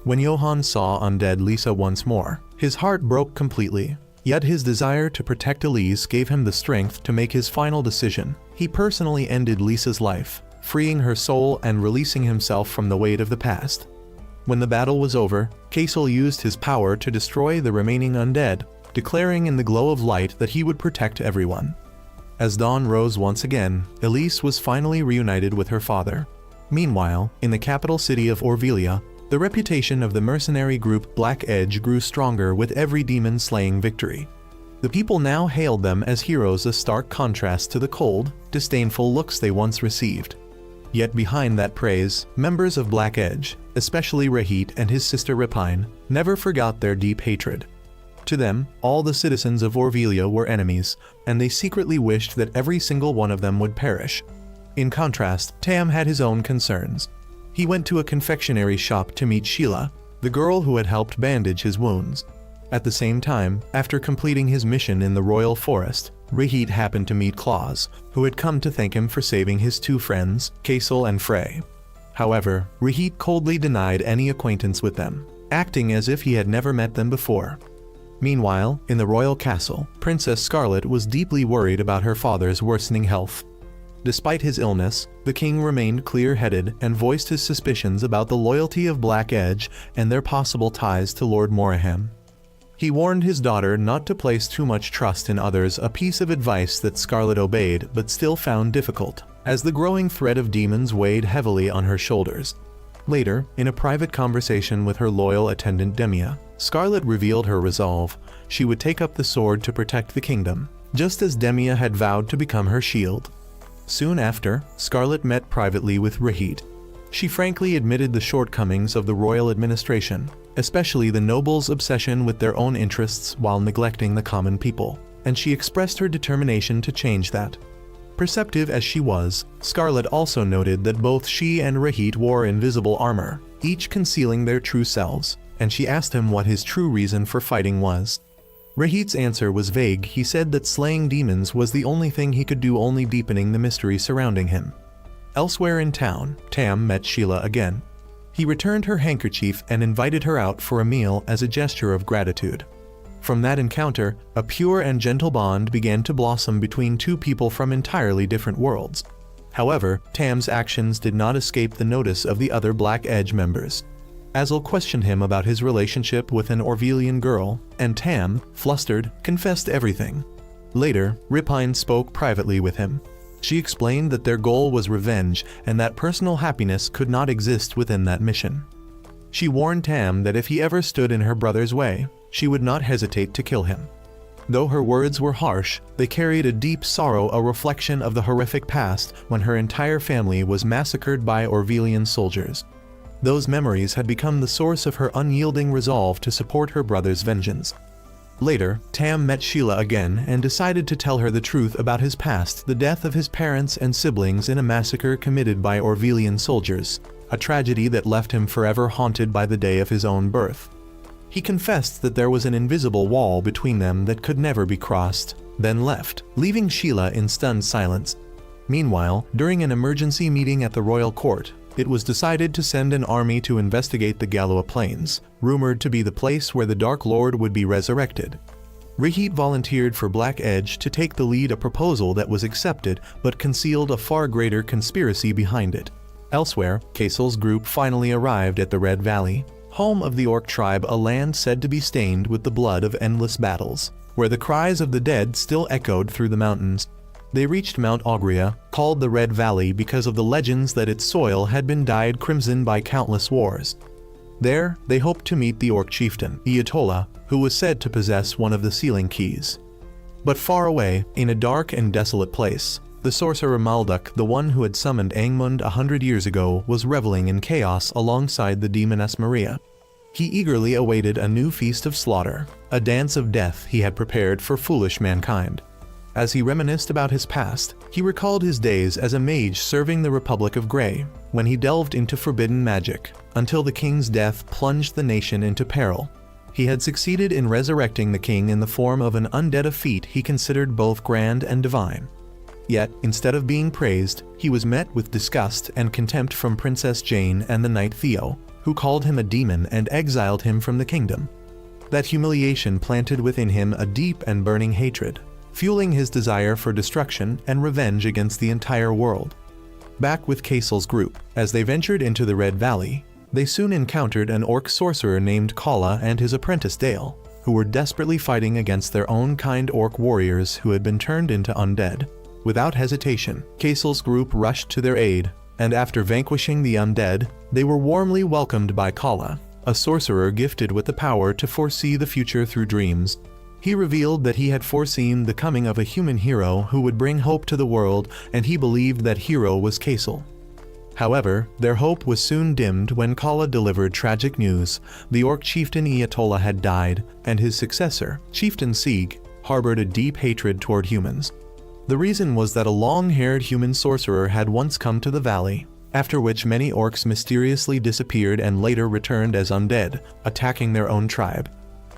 When Johann saw undead Lisa once more, his heart broke completely. Yet his desire to protect Elise gave him the strength to make his final decision. He personally ended Lisa's life, freeing her soul and releasing himself from the weight of the past. When the battle was over, Kasel used his power to destroy the remaining undead, declaring in the glow of light that he would protect everyone. As dawn rose once again, Elise was finally reunited with her father. Meanwhile, in the capital city of Orvelia, the reputation of the mercenary group Black Edge grew stronger with every demon-slaying victory. The people now hailed them as heroes, a stark contrast to the cold, disdainful looks they once received. Yet behind that praise, members of Black Edge, especially Rahit and his sister Rapine, never forgot their deep hatred. To them, all the citizens of Orvelia were enemies, and they secretly wished that every single one of them would perish. In contrast, Tam had his own concerns. He went to a confectionery shop to meet Sheila, the girl who had helped bandage his wounds. At the same time, after completing his mission in the royal forest, Rahit happened to meet Claus, who had come to thank him for saving his two friends, Kasel and Frey. However, Rahit coldly denied any acquaintance with them, acting as if he had never met them before. Meanwhile, in the royal castle, Princess Scarlet was deeply worried about her father's worsening health. Despite his illness, the king remained clear-headed and voiced his suspicions about the loyalty of Black Edge and their possible ties to Lord Moraham. He warned his daughter not to place too much trust in others, a piece of advice that Scarlet obeyed but still found difficult, as the growing threat of demons weighed heavily on her shoulders. Later, in a private conversation with her loyal attendant Demia, Scarlet revealed her resolve. She would take up the sword to protect the kingdom, just as Demia had vowed to become her shield. Soon after, Scarlet met privately with Rahit. She frankly admitted the shortcomings of the royal administration, especially the nobles' obsession with their own interests while neglecting the common people, and she expressed her determination to change that. Perceptive as she was, Scarlet also noted that both she and Rahit wore invisible armor, each concealing their true selves, and she asked him what his true reason for fighting was. Rahit's answer was vague. He said that slaying demons was the only thing he could do, only deepening the mystery surrounding him. Elsewhere in town, Tam met Sheila again. He returned her handkerchief and invited her out for a meal as a gesture of gratitude. From that encounter, a pure and gentle bond began to blossom between two people from entirely different worlds. However, Tam's actions did not escape the notice of the other Black Edge members. Azel questioned him about his relationship with an Orvelian girl, and Tam, flustered, confessed everything. Later, Rapine spoke privately with him. She explained that their goal was revenge and that personal happiness could not exist within that mission. She warned Tam that if he ever stood in her brother's way, she would not hesitate to kill him. Though her words were harsh, they carried a deep sorrow, a reflection of the horrific past when her entire family was massacred by Orvelian soldiers. Those memories had become the source of her unyielding resolve to support her brother's vengeance. Later, Tam met Sheila again and decided to tell her the truth about his past, the death of his parents and siblings in a massacre committed by Orvelian soldiers, a tragedy that left him forever haunted by the day of his own birth. He confessed that there was an invisible wall between them that could never be crossed, then left, leaving Sheila in stunned silence. Meanwhile, during an emergency meeting at the royal court, It was decided to send an army to investigate the Galoa Plains, rumored to be the place where the Dark Lord would be resurrected. Rihit volunteered for Black Edge to take the lead, a proposal that was accepted but concealed a far greater conspiracy behind it. Elsewhere, Kasel's group finally arrived at the Red Valley, home of the Orc tribe, a land said to be stained with the blood of endless battles, where the cries of the dead still echoed through the mountains. They reached Mount Augria, called the Red Valley because of the legends that its soil had been dyed crimson by countless wars. There, they hoped to meet the Orc chieftain, Ayatollah, who was said to possess one of the sealing keys. But far away, in a dark and desolate place, the sorcerer Malduk, the one who had summoned Angmund 100 years ago, was reveling in chaos alongside the demoness Maria. He eagerly awaited a new feast of slaughter, a dance of death he had prepared for foolish mankind. As he reminisced about his past, he recalled his days as a mage serving the Republic of Grey, when he delved into forbidden magic, until the king's death plunged the nation into peril. He had succeeded in resurrecting the king in the form of an undead, a feat he considered both grand and divine. Yet, instead of being praised, he was met with disgust and contempt from Princess Jane and the knight Theo, who called him a demon and exiled him from the kingdom. That humiliation planted within him a deep and burning hatred, fueling his desire for destruction and revenge against the entire world. Back with Kasel's group, as they ventured into the Red Valley, they soon encountered an orc sorcerer named Kala and his apprentice Dale, who were desperately fighting against their own kind orc warriors who had been turned into undead. Without hesitation, Kasel's group rushed to their aid, and after vanquishing the undead, they were warmly welcomed by Kala, a sorcerer gifted with the power to foresee the future through dreams. He revealed that he had foreseen the coming of a human hero who would bring hope to the world, and he believed that hero was Kasel. However, their hope was soon dimmed when Kala delivered tragic news. The orc chieftain Ayatollah had died, and his successor, Chieftain Sieg, harbored a deep hatred toward humans. The reason was that a long-haired human sorcerer had once come to the valley, after which many orcs mysteriously disappeared and later returned as undead, attacking their own tribe.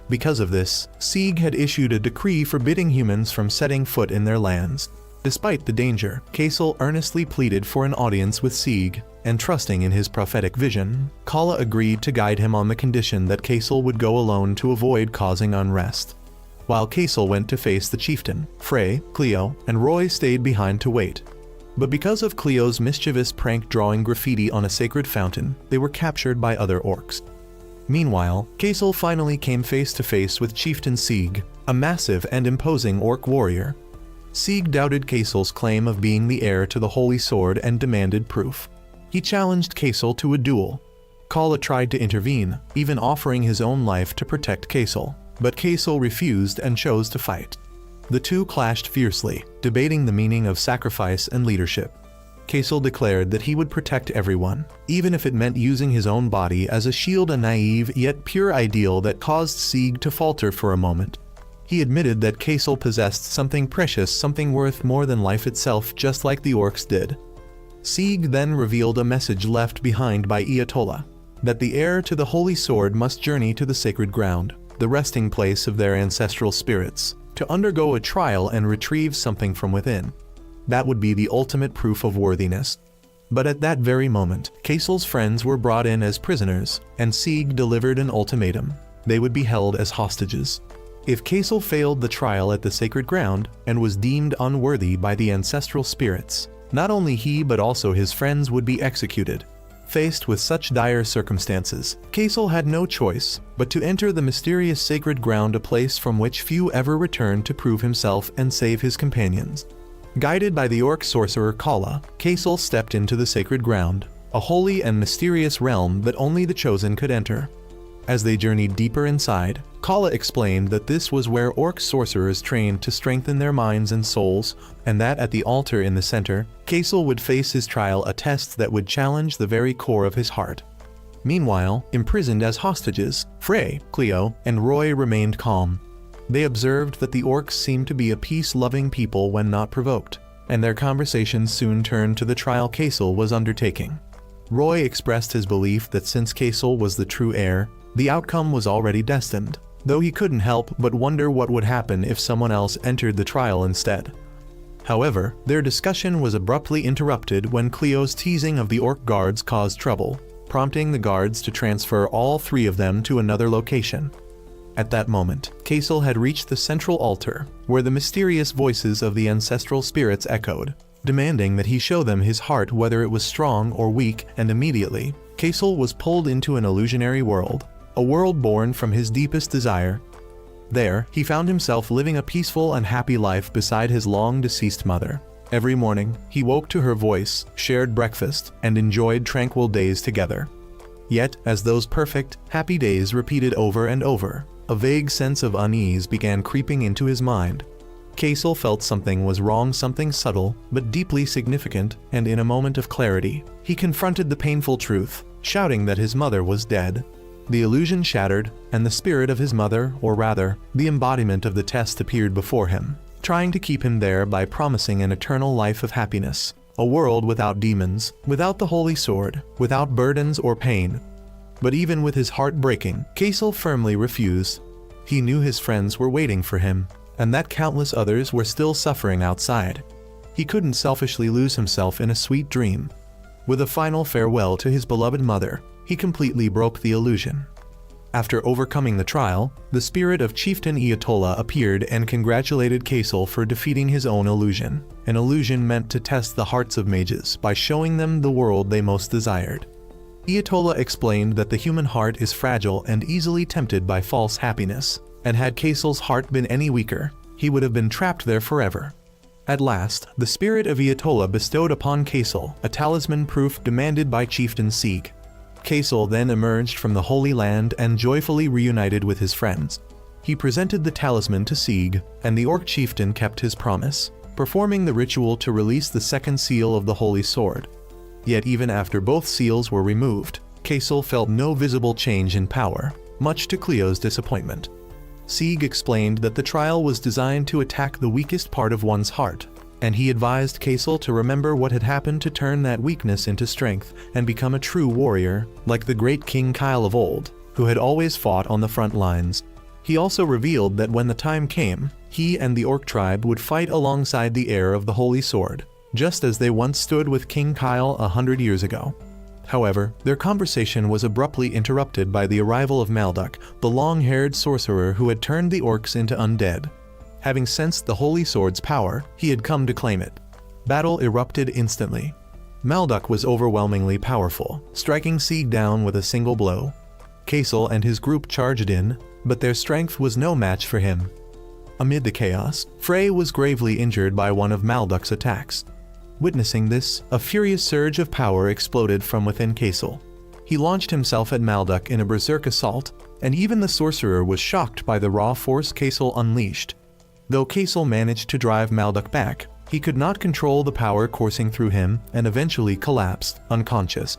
Because of this, Sieg had issued a decree forbidding humans from setting foot in their lands. Despite the danger, Kasel earnestly pleaded for an audience with Sieg, and trusting in his prophetic vision, Kala agreed to guide him on the condition that Kasel would go alone to avoid causing unrest. While Kasel went to face the chieftain, Frey, Cleo, and Roy stayed behind to wait. But because of Cleo's mischievous prank drawing graffiti on a sacred fountain, they were captured by other orcs. Meanwhile, Kasel finally came face to face with Chieftain Sieg, a massive and imposing orc warrior. Sieg doubted Kasel's claim of being the heir to the Holy Sword and demanded proof. He challenged Kasel to a duel. Kala tried to intervene, even offering his own life to protect Kasel, but Kasel refused and chose to fight. The two clashed fiercely, debating the meaning of sacrifice and leadership. Kasel declared that he would protect everyone, even if it meant using his own body as a shield, a naive yet pure ideal that caused Sieg to falter for a moment. He admitted that Kasel possessed something precious, something worth more than life itself, just like the orcs did. Sieg then revealed a message left behind by Ayatollah, that the heir to the Holy Sword must journey to the sacred ground, the resting place of their ancestral spirits, to undergo a trial and retrieve something from within. That would be the ultimate proof of worthiness. But at that very moment, Kasel's friends were brought in as prisoners, and Sieg delivered an ultimatum. They would be held as hostages. If Kasel failed the trial at the sacred ground and was deemed unworthy by the ancestral spirits, not only he but also his friends would be executed. Faced with such dire circumstances, Kasel had no choice but to enter the mysterious sacred ground, a place from which few ever returned to prove himself and save his companions. Guided by the orc sorcerer Kala, Kasel stepped into the sacred ground, a holy and mysterious realm that only the chosen could enter. As they journeyed deeper inside, Kala explained that this was where orc sorcerers trained to strengthen their minds and souls, and that at the altar in the center, Kasel would face his trial, a test that would challenge the very core of his heart. Meanwhile, imprisoned as hostages, Frey, Cleo, and Roy remained calm. They observed that the orcs seemed to be a peace-loving people when not provoked, and their conversations soon turned to the trial Kasel was undertaking. Roy expressed his belief that since Kasel was the true heir, the outcome was already destined, though he couldn't help but wonder what would happen if someone else entered the trial instead. However, their discussion was abruptly interrupted when Cleo's teasing of the orc guards caused trouble, prompting the guards to transfer all three of them to another location. At that moment, Kasel had reached the central altar, where the mysterious voices of the ancestral spirits echoed, demanding that he show them his heart whether it was strong or weak, and immediately, Kasel was pulled into an illusionary world, a world born from his deepest desire. There, he found himself living a peaceful and happy life beside his long-deceased mother. Every morning, he woke to her voice, shared breakfast, and enjoyed tranquil days together. Yet, as those perfect, happy days repeated over and over, a vague sense of unease began creeping into his mind. Kasel felt something was wrong, something subtle, but deeply significant, and in a moment of clarity, he confronted the painful truth, shouting that his mother was dead. The illusion shattered, and the spirit of his mother, or rather, the embodiment of the test, appeared before him, trying to keep him there by promising an eternal life of happiness, a world without demons, without the holy sword, without burdens or pain. But even with his heart breaking, Kasel firmly refused. He knew his friends were waiting for him, and that countless others were still suffering outside. He couldn't selfishly lose himself in a sweet dream. With a final farewell to his beloved mother, he completely broke the illusion. After overcoming the trial, the spirit of Chieftain Ayatollah appeared and congratulated Kasel for defeating his own illusion, an illusion meant to test the hearts of mages by showing them the world they most desired. Ayatollah explained that the human heart is fragile and easily tempted by false happiness, and had Kasel's heart been any weaker, he would have been trapped there forever. At last, the spirit of Ayatollah bestowed upon Kasel a talisman proof demanded by Chieftain Sieg. Kasel then emerged from the Holy Land and joyfully reunited with his friends. He presented the talisman to Sieg, and the Orc chieftain kept his promise, performing the ritual to release the second seal of the Holy Sword. Yet even after both seals were removed, Kasel felt no visible change in power, much to Cleo's disappointment. Sieg explained that the trial was designed to attack the weakest part of one's heart, and he advised Kasel to remember what had happened to turn that weakness into strength and become a true warrior, like the great King Kyle of old, who had always fought on the front lines. He also revealed that when the time came, he and the Orc tribe would fight alongside the heir of the Holy Sword, just as they once stood with King Kyle 100 years ago. However, their conversation was abruptly interrupted by the arrival of Malduk, the long-haired sorcerer who had turned the orcs into undead. Having sensed the Holy Sword's power, he had come to claim it. Battle erupted instantly. Malduk was overwhelmingly powerful, striking Sieg down with a single blow. Kasel and his group charged in, but their strength was no match for him. Amid the chaos, Frey was gravely injured by one of Malduk's attacks. Witnessing this, a furious surge of power exploded from within Kasel. He launched himself at Malduk in a berserk assault, and even the sorcerer was shocked by the raw force Kasel unleashed. Though Kasel managed to drive Malduk back, he could not control the power coursing through him and eventually collapsed, unconscious.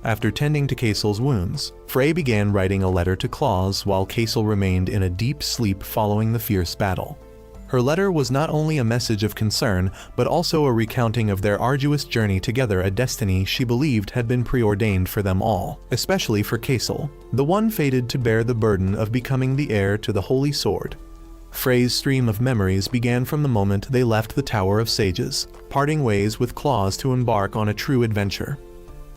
After tending to Kasel's wounds, Frey began writing a letter to Claus while Kasel remained in a deep sleep following the fierce battle. Her letter was not only a message of concern, but also a recounting of their arduous journey together, a destiny she believed had been preordained for them all, especially for Kasel, the one fated to bear the burden of becoming the heir to the Holy Sword. Frey's stream of memories began from the moment they left the Tower of Sages, parting ways with Claus to embark on a true adventure.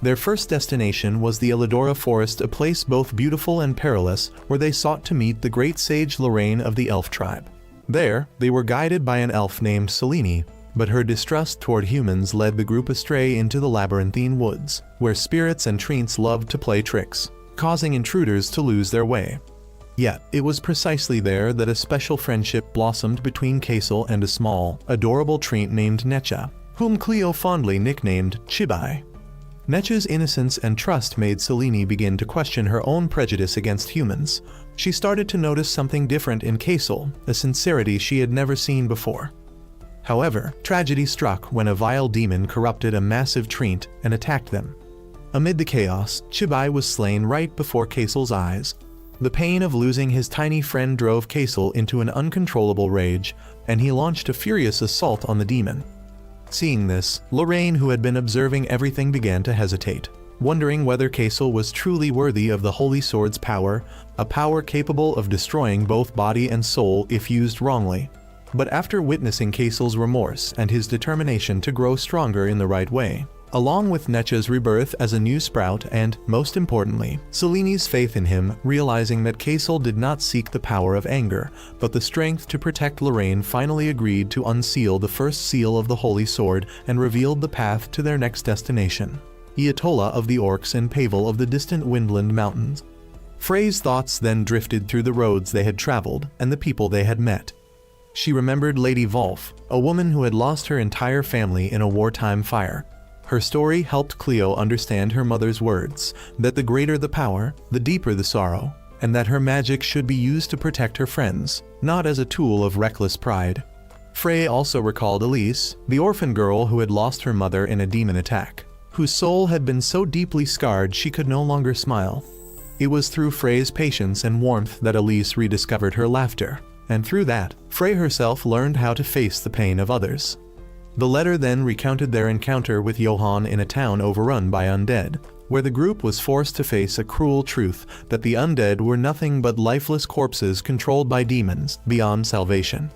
Their first destination was the Elidora Forest, a place both beautiful and perilous, where they sought to meet the great sage Lorraine of the elf tribe. There, they were guided by an elf named Selene, but her distrust toward humans led the group astray into the labyrinthine woods, where spirits and treants loved to play tricks, causing intruders to lose their way. Yet, it was precisely there that a special friendship blossomed between Kasel and a small, adorable treant named Necha, whom Cleo fondly nicknamed Chibai. Necha's innocence and trust made Selene begin to question her own prejudice against humans. She started to notice something different in Kasel, a sincerity she had never seen before. However, tragedy struck when a vile demon corrupted a massive treant and attacked them. Amid the chaos, Chibai was slain right before Kasel's eyes. The pain of losing his tiny friend drove Kasel into an uncontrollable rage, and he launched a furious assault on the demon. Seeing this, Lorraine, who had been observing everything, began to hesitate, wondering whether Kasel was truly worthy of the Holy Sword's power, a power capable of destroying both body and soul if used wrongly. But after witnessing Kasel's remorse and his determination to grow stronger in the right way, along with Necha's rebirth as a new sprout and, most importantly, Seleni's faith in him, realizing that Kasel did not seek the power of anger, but the strength to protect Lorraine, finally agreed to unseal the first seal of the Holy Sword and revealed the path to their next destination, Eatola of the Orcs and Pavel of the distant Windland Mountains. Frey's thoughts then drifted through the roads they had traveled and the people they had met. She remembered Lady Volf, a woman who had lost her entire family in a wartime fire. Her story helped Cleo understand her mother's words, that the greater the power, the deeper the sorrow, and that her magic should be used to protect her friends, not as a tool of reckless pride. Frey also recalled Elise, the orphan girl who had lost her mother in a demon attack, whose soul had been so deeply scarred she could no longer smile. It was through Frey's patience and warmth that Elise rediscovered her laughter, and through that, Frey herself learned how to face the pain of others. The letter then recounted their encounter with Johann in a town overrun by undead, where the group was forced to face a cruel truth that the undead were nothing but lifeless corpses controlled by demons beyond salvation.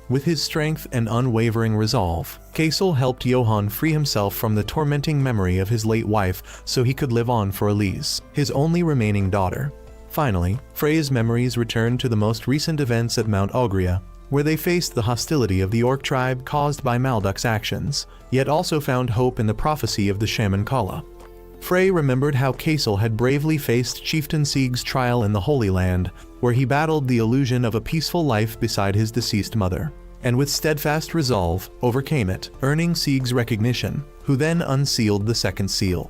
With his strength and unwavering resolve, Kasel helped Johann free himself from the tormenting memory of his late wife so he could live on for Elise, his only remaining daughter. Finally, Frey's memories returned to the most recent events at Mount Ogria, where they faced the hostility of the Orc tribe caused by Malduk's actions, yet also found hope in the prophecy of the Shaman Kala. Frey remembered how Kasel had bravely faced Chieftain Sieg's trial in the Holy Land, where he battled the illusion of a peaceful life beside his deceased mother, and with steadfast resolve, overcame it, earning Sieg's recognition, who then unsealed the second seal.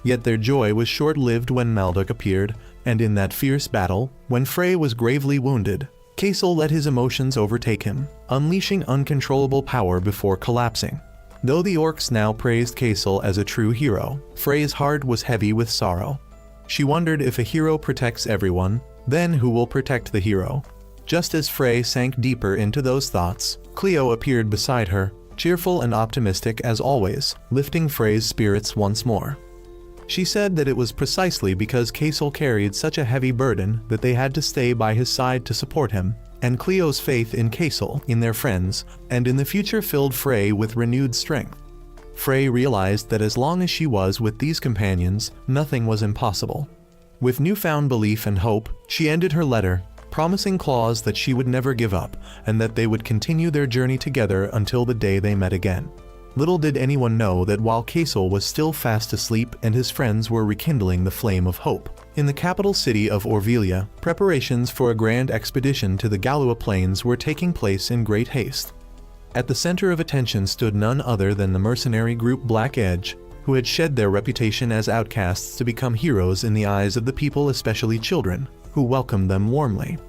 Yet their joy was short-lived when Malduk appeared, and in that fierce battle, when Frey was gravely wounded, Kasel let his emotions overtake him, unleashing uncontrollable power before collapsing. Though the orcs now praised Kasel as a true hero, Frey's heart was heavy with sorrow. She wondered if a hero protects everyone, then who will protect the hero? Just as Frey sank deeper into those thoughts, Cleo appeared beside her, cheerful and optimistic as always, lifting Frey's spirits once more. She said that it was precisely because Kasel carried such a heavy burden that they had to stay by his side to support him, and Cleo's faith in Kasel, in their friends, and in the future filled Frey with renewed strength. Frey realized that as long as she was with these companions, nothing was impossible. With newfound belief and hope, she ended her letter, promising Claus that she would never give up, and that they would continue their journey together until the day they met again. Little did anyone know that while Kasel was still fast asleep and his friends were rekindling the flame of hope, in the capital city of Orvelia, preparations for a grand expedition to the Galua Plains were taking place in great haste. At the center of attention stood none other than the mercenary group Black Edge, who had shed their reputation as outcasts to become heroes in the eyes of the people, especially children, who welcomed them warmly.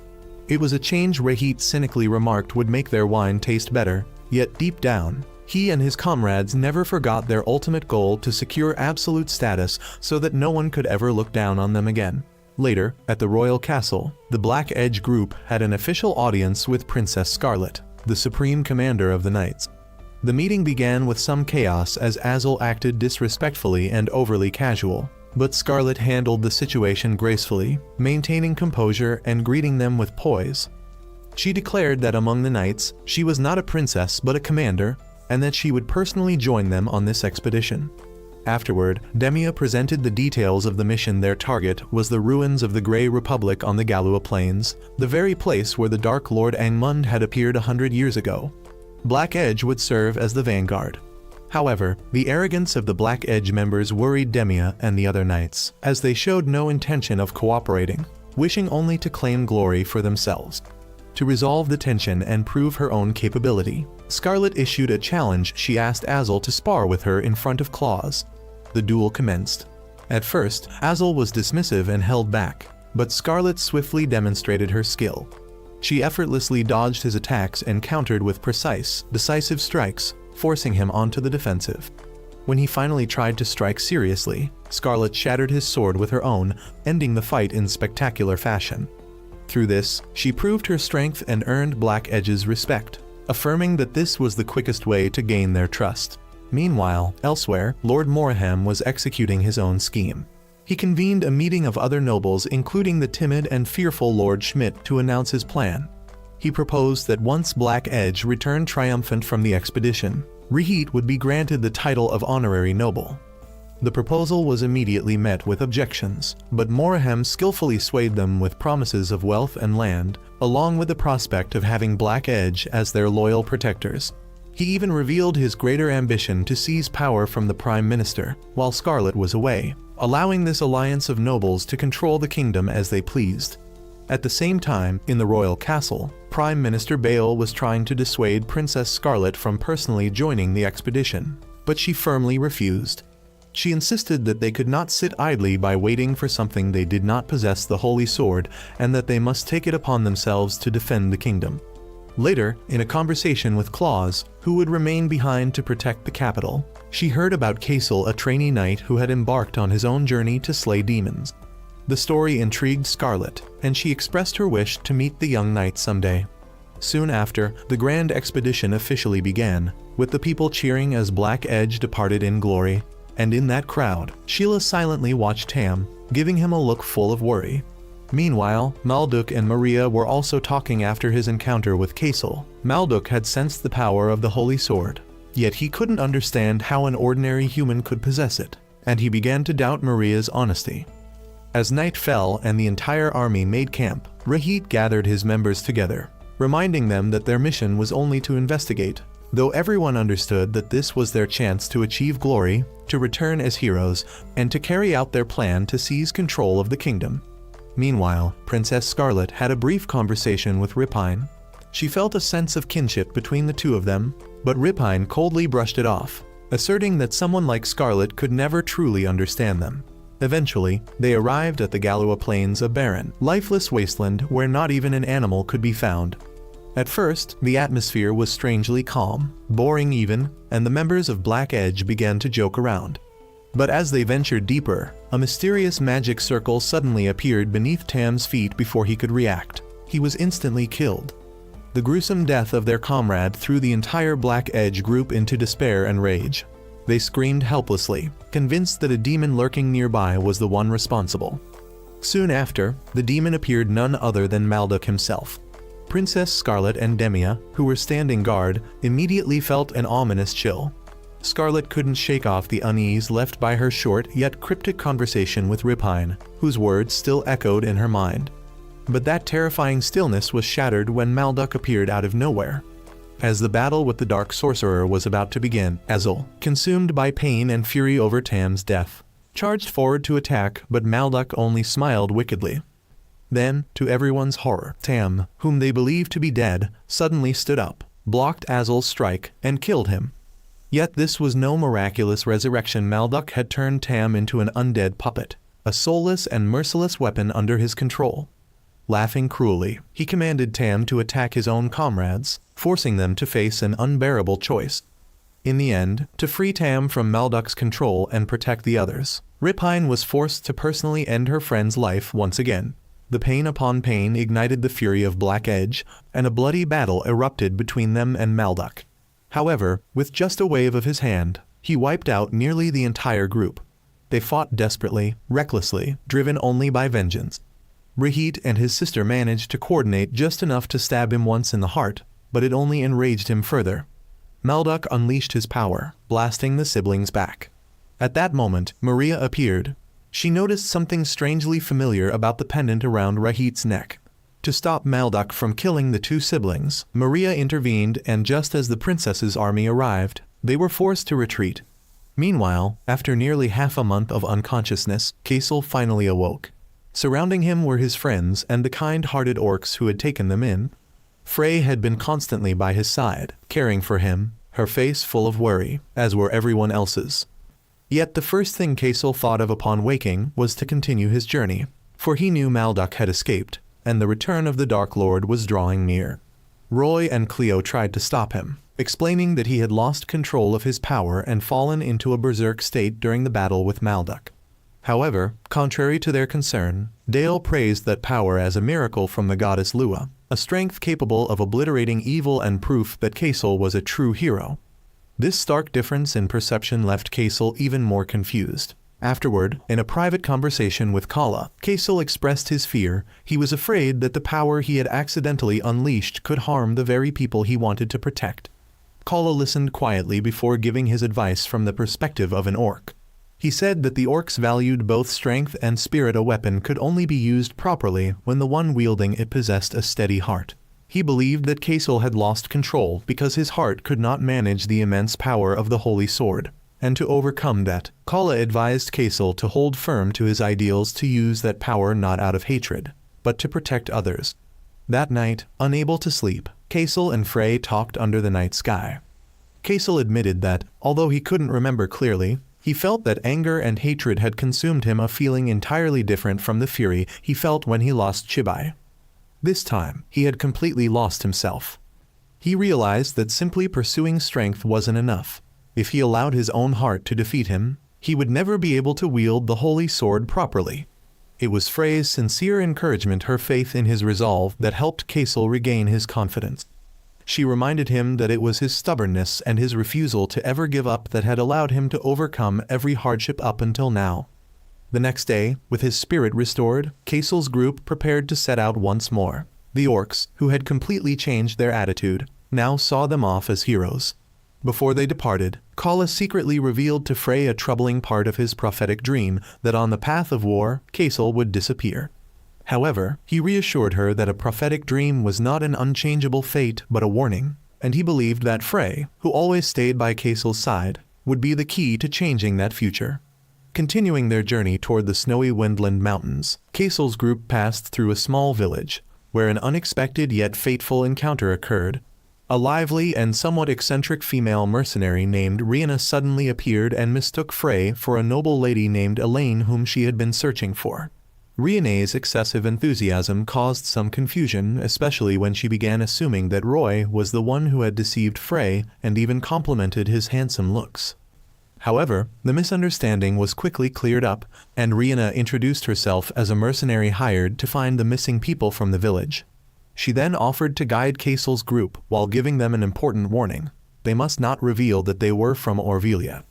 It was a change Rahit cynically remarked would make their wine taste better, yet deep down, he and his comrades never forgot their ultimate goal to secure absolute status so that no one could ever look down on them again. Later, at the royal castle, the Black Edge group had an official audience with Princess Scarlet, the supreme commander of the knights. The meeting began with some chaos as Azel acted disrespectfully and overly casual, but Scarlet handled the situation gracefully, maintaining composure and greeting them with poise. She declared that among the knights, she was not a princess but a commander, and that she would personally join them on this expedition. Afterward, Demia presented the details of the mission. Their target was the ruins of the Grey Republic on the Galua Plains, the very place where the Dark Lord Angmund had appeared 100 years ago. Black Edge would serve as the vanguard. However, the arrogance of the Black Edge members worried Demia and the other knights, as they showed no intention of cooperating, wishing only to claim glory for themselves. To resolve the tension and prove her own capability, Scarlet issued a challenge. She asked Azel to spar with her in front of Claus. The duel commenced. At first, Azel was dismissive and held back, but Scarlet swiftly demonstrated her skill. She effortlessly dodged his attacks and countered with precise, decisive strikes, forcing him onto the defensive. When he finally tried to strike seriously, Scarlet shattered his sword with her own, ending the fight in spectacular fashion. Through this, she proved her strength and earned Black Edge's respect, affirming that this was the quickest way to gain their trust. Meanwhile, elsewhere, Lord Moraham was executing his own scheme. He convened a meeting of other nobles, including the timid and fearful Lord Schmidt, to announce his plan. He proposed that once Black Edge returned triumphant from the expedition, Rehit would be granted the title of honorary noble. The proposal was immediately met with objections, but Morahem skillfully swayed them with promises of wealth and land, along with the prospect of having Black Edge as their loyal protectors. He even revealed his greater ambition to seize power from the Prime Minister while Scarlet was away, allowing this alliance of nobles to control the kingdom as they pleased. At the same time, in the royal castle, Prime Minister Bale was trying to dissuade Princess Scarlet from personally joining the expedition, but she firmly refused. She insisted that they could not sit idly by waiting for something they did not possess, the Holy Sword, and that they must take it upon themselves to defend the kingdom. Later, in a conversation with Claus, who would remain behind to protect the capital, she heard about Kasel, a trainee knight who had embarked on his own journey to slay demons. The story intrigued Scarlet, and she expressed her wish to meet the young knight someday. Soon after, the grand expedition officially began, with the people cheering as Black Edge departed in glory. And in that crowd, Sheila silently watched Tam, giving him a look full of worry. Meanwhile, Malduk and Maria were also talking after his encounter with Kasel. Malduk had sensed the power of the Holy Sword, yet he couldn't understand how an ordinary human could possess it, and he began to doubt Maria's honesty. As night fell and the entire army made camp, Rehit gathered his members together, reminding them that their mission was only to investigate, though everyone understood that this was their chance to achieve glory, to return as heroes, and to carry out their plan to seize control of the kingdom. Meanwhile, Princess Scarlet had a brief conversation with Ripine. She felt a sense of kinship between the two of them, but Ripine coldly brushed it off, asserting that someone like Scarlet could never truly understand them. Eventually, they arrived at the Galua Plains, a barren, lifeless wasteland where not even an animal could be found. At first, the atmosphere was strangely calm, boring even, and the members of Black Edge began to joke around. But as they ventured deeper, a mysterious magic circle suddenly appeared beneath Tam's feet before he could react. He was instantly killed. The gruesome death of their comrade threw the entire Black Edge group into despair and rage. They screamed helplessly, convinced that a demon lurking nearby was the one responsible. Soon after, the demon appeared none other than Malduk himself. Princess Scarlet and Demia, who were standing guard, immediately felt an ominous chill. Scarlet couldn't shake off the unease left by her short yet cryptic conversation with Ripine, whose words still echoed in her mind. But that terrifying stillness was shattered when Malduk appeared out of nowhere. As the battle with the Dark Sorcerer was about to begin, Kasel, consumed by pain and fury over Tam's death, charged forward to attack, but Malduk only smiled wickedly. Then, to everyone's horror, Tam, whom they believed to be dead, suddenly stood up, blocked Kasel's strike, and killed him. Yet this was no miraculous resurrection. Malduk had turned Tam into an undead puppet, a soulless and merciless weapon under his control. Laughing cruelly, he commanded Tam to attack his own comrades, forcing them to face an unbearable choice. In the end, to free Tam from Malduk's control and protect the others, Ripine was forced to personally end her friend's life once again. The pain upon pain ignited the fury of Black Edge, and a bloody battle erupted between them and Malduk. However, with just a wave of his hand, he wiped out nearly the entire group. They fought desperately, recklessly, driven only by vengeance. Rehit and his sister managed to coordinate just enough to stab him once in the heart, but it only enraged him further. Malduk unleashed his power, blasting the siblings back. At that moment, Maria appeared. She noticed something strangely familiar about the pendant around Rehit's neck. To stop Malduk from killing the two siblings, Maria intervened, and just as the princess's army arrived, they were forced to retreat. Meanwhile, after nearly half a month of unconsciousness, Kasel finally awoke. Surrounding him were his friends and the kind-hearted orcs who had taken them in. Frey had been constantly by his side, caring for him, her face full of worry, as were everyone else's. Yet the first thing Kasel thought of upon waking was to continue his journey, for he knew Malduk had escaped, and the return of the Dark Lord was drawing near. Roy and Cleo tried to stop him, explaining that he had lost control of his power and fallen into a berserk state during the battle with Malduk. However, contrary to their concern, Dale praised that power as a miracle from the goddess Lua, a strength capable of obliterating evil and proof that Kasel was a true hero. This stark difference in perception left Kasel even more confused. Afterward, in a private conversation with Kala, Kasel expressed his fear. He was afraid that the power he had accidentally unleashed could harm the very people he wanted to protect. Kala listened quietly before giving his advice from the perspective of an orc. He said that the orcs valued both strength and spirit. A weapon could only be used properly when the one wielding it possessed a steady heart. He believed that Kasel had lost control because his heart could not manage the immense power of the holy sword. And to overcome that, Kala advised Kasel to hold firm to his ideals, to use that power not out of hatred, but to protect others. That night, unable to sleep, Kasel and Frey talked under the night sky. Kasel admitted that, although he couldn't remember clearly, he felt that anger and hatred had consumed him, a feeling entirely different from the fury he felt when he lost Chibai. This time, he had completely lost himself. He realized that simply pursuing strength wasn't enough. If he allowed his own heart to defeat him, he would never be able to wield the holy sword properly. It was Frey's sincere encouragement, her faith in his resolve, that helped Kasel regain his confidence. She reminded him that it was his stubbornness and his refusal to ever give up that had allowed him to overcome every hardship up until now. The next day, with his spirit restored, Kasel's group prepared to set out once more. The orcs, who had completely changed their attitude, now saw them off as heroes. Before they departed, Kala secretly revealed to Frey a troubling part of his prophetic dream, that on the path of war, Kasel would disappear. However, he reassured her that a prophetic dream was not an unchangeable fate but a warning, and he believed that Frey, who always stayed by Kasel's side, would be the key to changing that future. Continuing their journey toward the snowy Windland Mountains, Kasel's group passed through a small village, where an unexpected yet fateful encounter occurred. A lively and somewhat eccentric female mercenary named Rihanna suddenly appeared and mistook Frey for a noble lady named Elaine whom she had been searching for. Rihanna's excessive enthusiasm caused some confusion, especially when she began assuming that Roy was the one who had deceived Frey and even complimented his handsome looks. However, the misunderstanding was quickly cleared up, and Rihanna introduced herself as a mercenary hired to find the missing people from the village. She then offered to guide Kasel's group while giving them an important warning. They must not reveal that they were from Orvelia.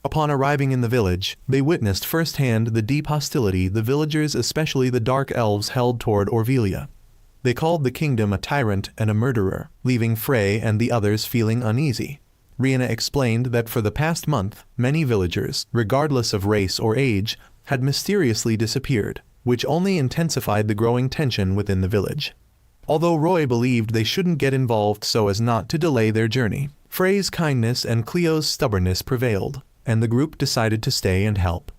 Upon arriving in the village, they witnessed firsthand the deep hostility the villagers, especially the dark elves, held toward Orvelia. They called the kingdom a tyrant and a murderer, leaving Frey and the others feeling uneasy. Rihanna explained that for the past month, many villagers, regardless of race or age, had mysteriously disappeared, which only intensified the growing tension within the village. Although Roy believed they shouldn't get involved so as not to delay their journey, Frey's kindness and Cleo's stubbornness prevailed, and the group decided to stay and help.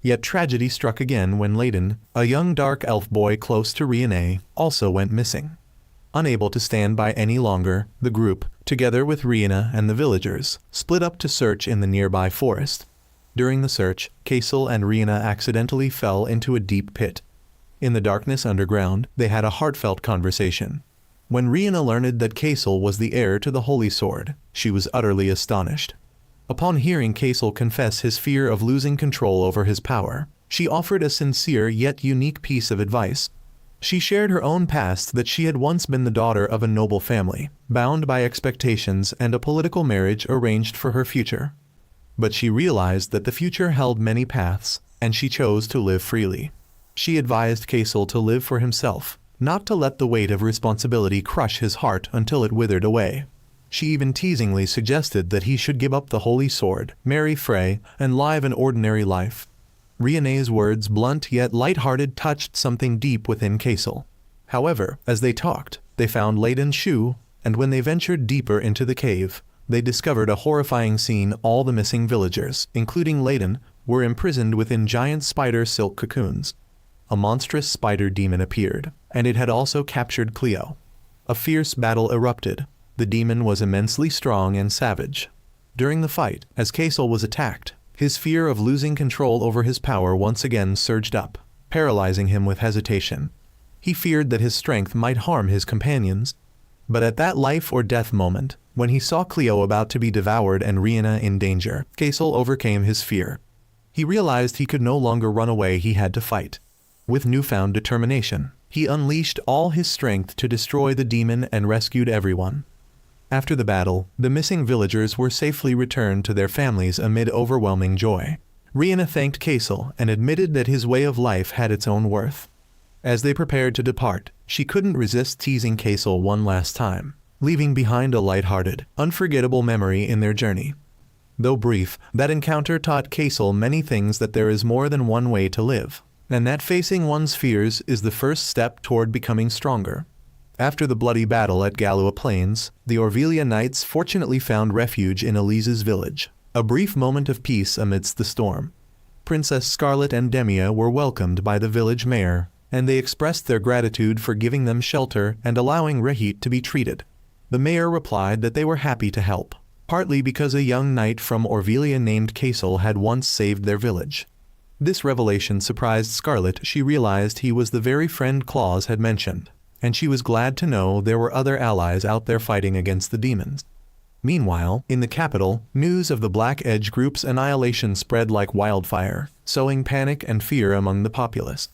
Yet tragedy struck again when Layden, a young dark elf boy close to Rihanna, also went missing. Unable to stand by any longer, the group, together with Rihanna and the villagers, split up to search in the nearby forest. During the search, Kasel and Rihanna accidentally fell into a deep pit. In the darkness underground, they had a heartfelt conversation. When Rihanna learned that Kasel was the heir to the Holy Sword, she was utterly astonished. Upon hearing Kasel confess his fear of losing control over his power, she offered a sincere yet unique piece of advice. She shared her own past, that she had once been the daughter of a noble family, bound by expectations and a political marriage arranged for her future. But she realized that the future held many paths, and she chose to live freely. She advised Kasel to live for himself, not to let the weight of responsibility crush his heart until it withered away. She even teasingly suggested that he should give up the holy sword, marry Frey, and live an ordinary life. Rihanna's words, blunt yet light-hearted, touched something deep within Kasel. However, as they talked, they found Layden's shoe, and when they ventured deeper into the cave, they discovered a horrifying scene. All the missing villagers, including Layden, were imprisoned within giant spider silk cocoons. A monstrous spider demon appeared, and it had also captured Cleo. A fierce battle erupted. The demon was immensely strong and savage. During the fight, as Kasel was attacked, his fear of losing control over his power once again surged up, paralyzing him with hesitation. He feared that his strength might harm his companions. But at that life-or-death moment, when he saw Cleo about to be devoured and Rihanna in danger, Kasel overcame his fear. He realized he could no longer run away, he had to fight. With newfound determination, he unleashed all his strength to destroy the demon and rescued everyone. After the battle, the missing villagers were safely returned to their families amid overwhelming joy. Rihanna thanked Kasel and admitted that his way of life had its own worth. As they prepared to depart, she couldn't resist teasing Kasel one last time, leaving behind a light-hearted, unforgettable memory in their journey. Though brief, that encounter taught Kasel many things: that there is more than one way to live, and that facing one's fears is the first step toward becoming stronger. After the bloody battle at Galua Plains, the Orvelia knights fortunately found refuge in Elise's village, a brief moment of peace amidst the storm. Princess Scarlet and Demia were welcomed by the village mayor, and they expressed their gratitude for giving them shelter and allowing Rahit to be treated. The mayor replied that they were happy to help, partly because a young knight from Orvelia named Kasel had once saved their village. This revelation surprised Scarlet. She realized he was the very friend Claus had mentioned, and she was glad to know there were other allies out there fighting against the demons. Meanwhile, in the capital, news of the Black Edge group's annihilation spread like wildfire, sowing panic and fear among the populace.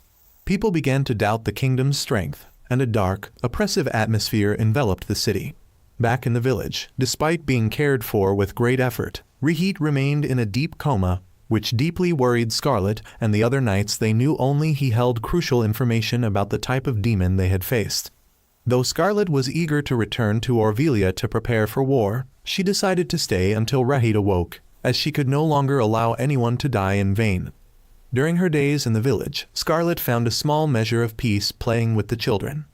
People began to doubt the kingdom's strength, and a dark, oppressive atmosphere enveloped the city. Back in the village, despite being cared for with great effort, Rahit remained in a deep coma, which deeply worried Scarlet and the other knights. They knew only he held crucial information about the type of demon they had faced. Though Scarlet was eager to return to Orvelia to prepare for war, she decided to stay until Rahit awoke, as she could no longer allow anyone to die in vain. During her days in the village, Scarlet found a small measure of peace playing with the children.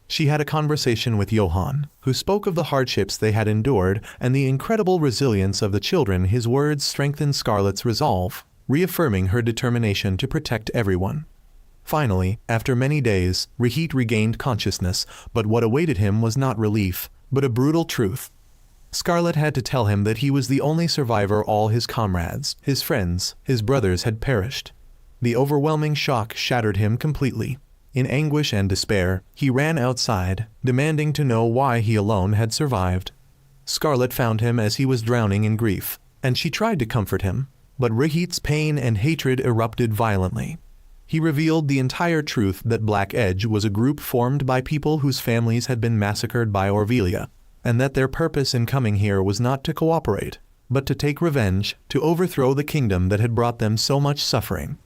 She had a conversation with Johann, who spoke of the hardships they had endured and the incredible resilience of the children. His words strengthened Scarlet's resolve, reaffirming her determination to protect everyone. Finally, after many days, Rahit regained consciousness, but what awaited him was not relief, but a brutal truth. Scarlet had to tell him that he was the only survivor. All his comrades, his friends, his brothers had perished. The overwhelming shock shattered him completely. In anguish and despair, he ran outside, demanding to know why he alone had survived. Scarlet found him as he was drowning in grief, and she tried to comfort him, but Rahit's pain and hatred erupted violently. He revealed the entire truth: that Black Edge was a group formed by people whose families had been massacred by Orvelia, and that their purpose in coming here was not to cooperate, but to take revenge, to overthrow the kingdom that had brought them so much suffering.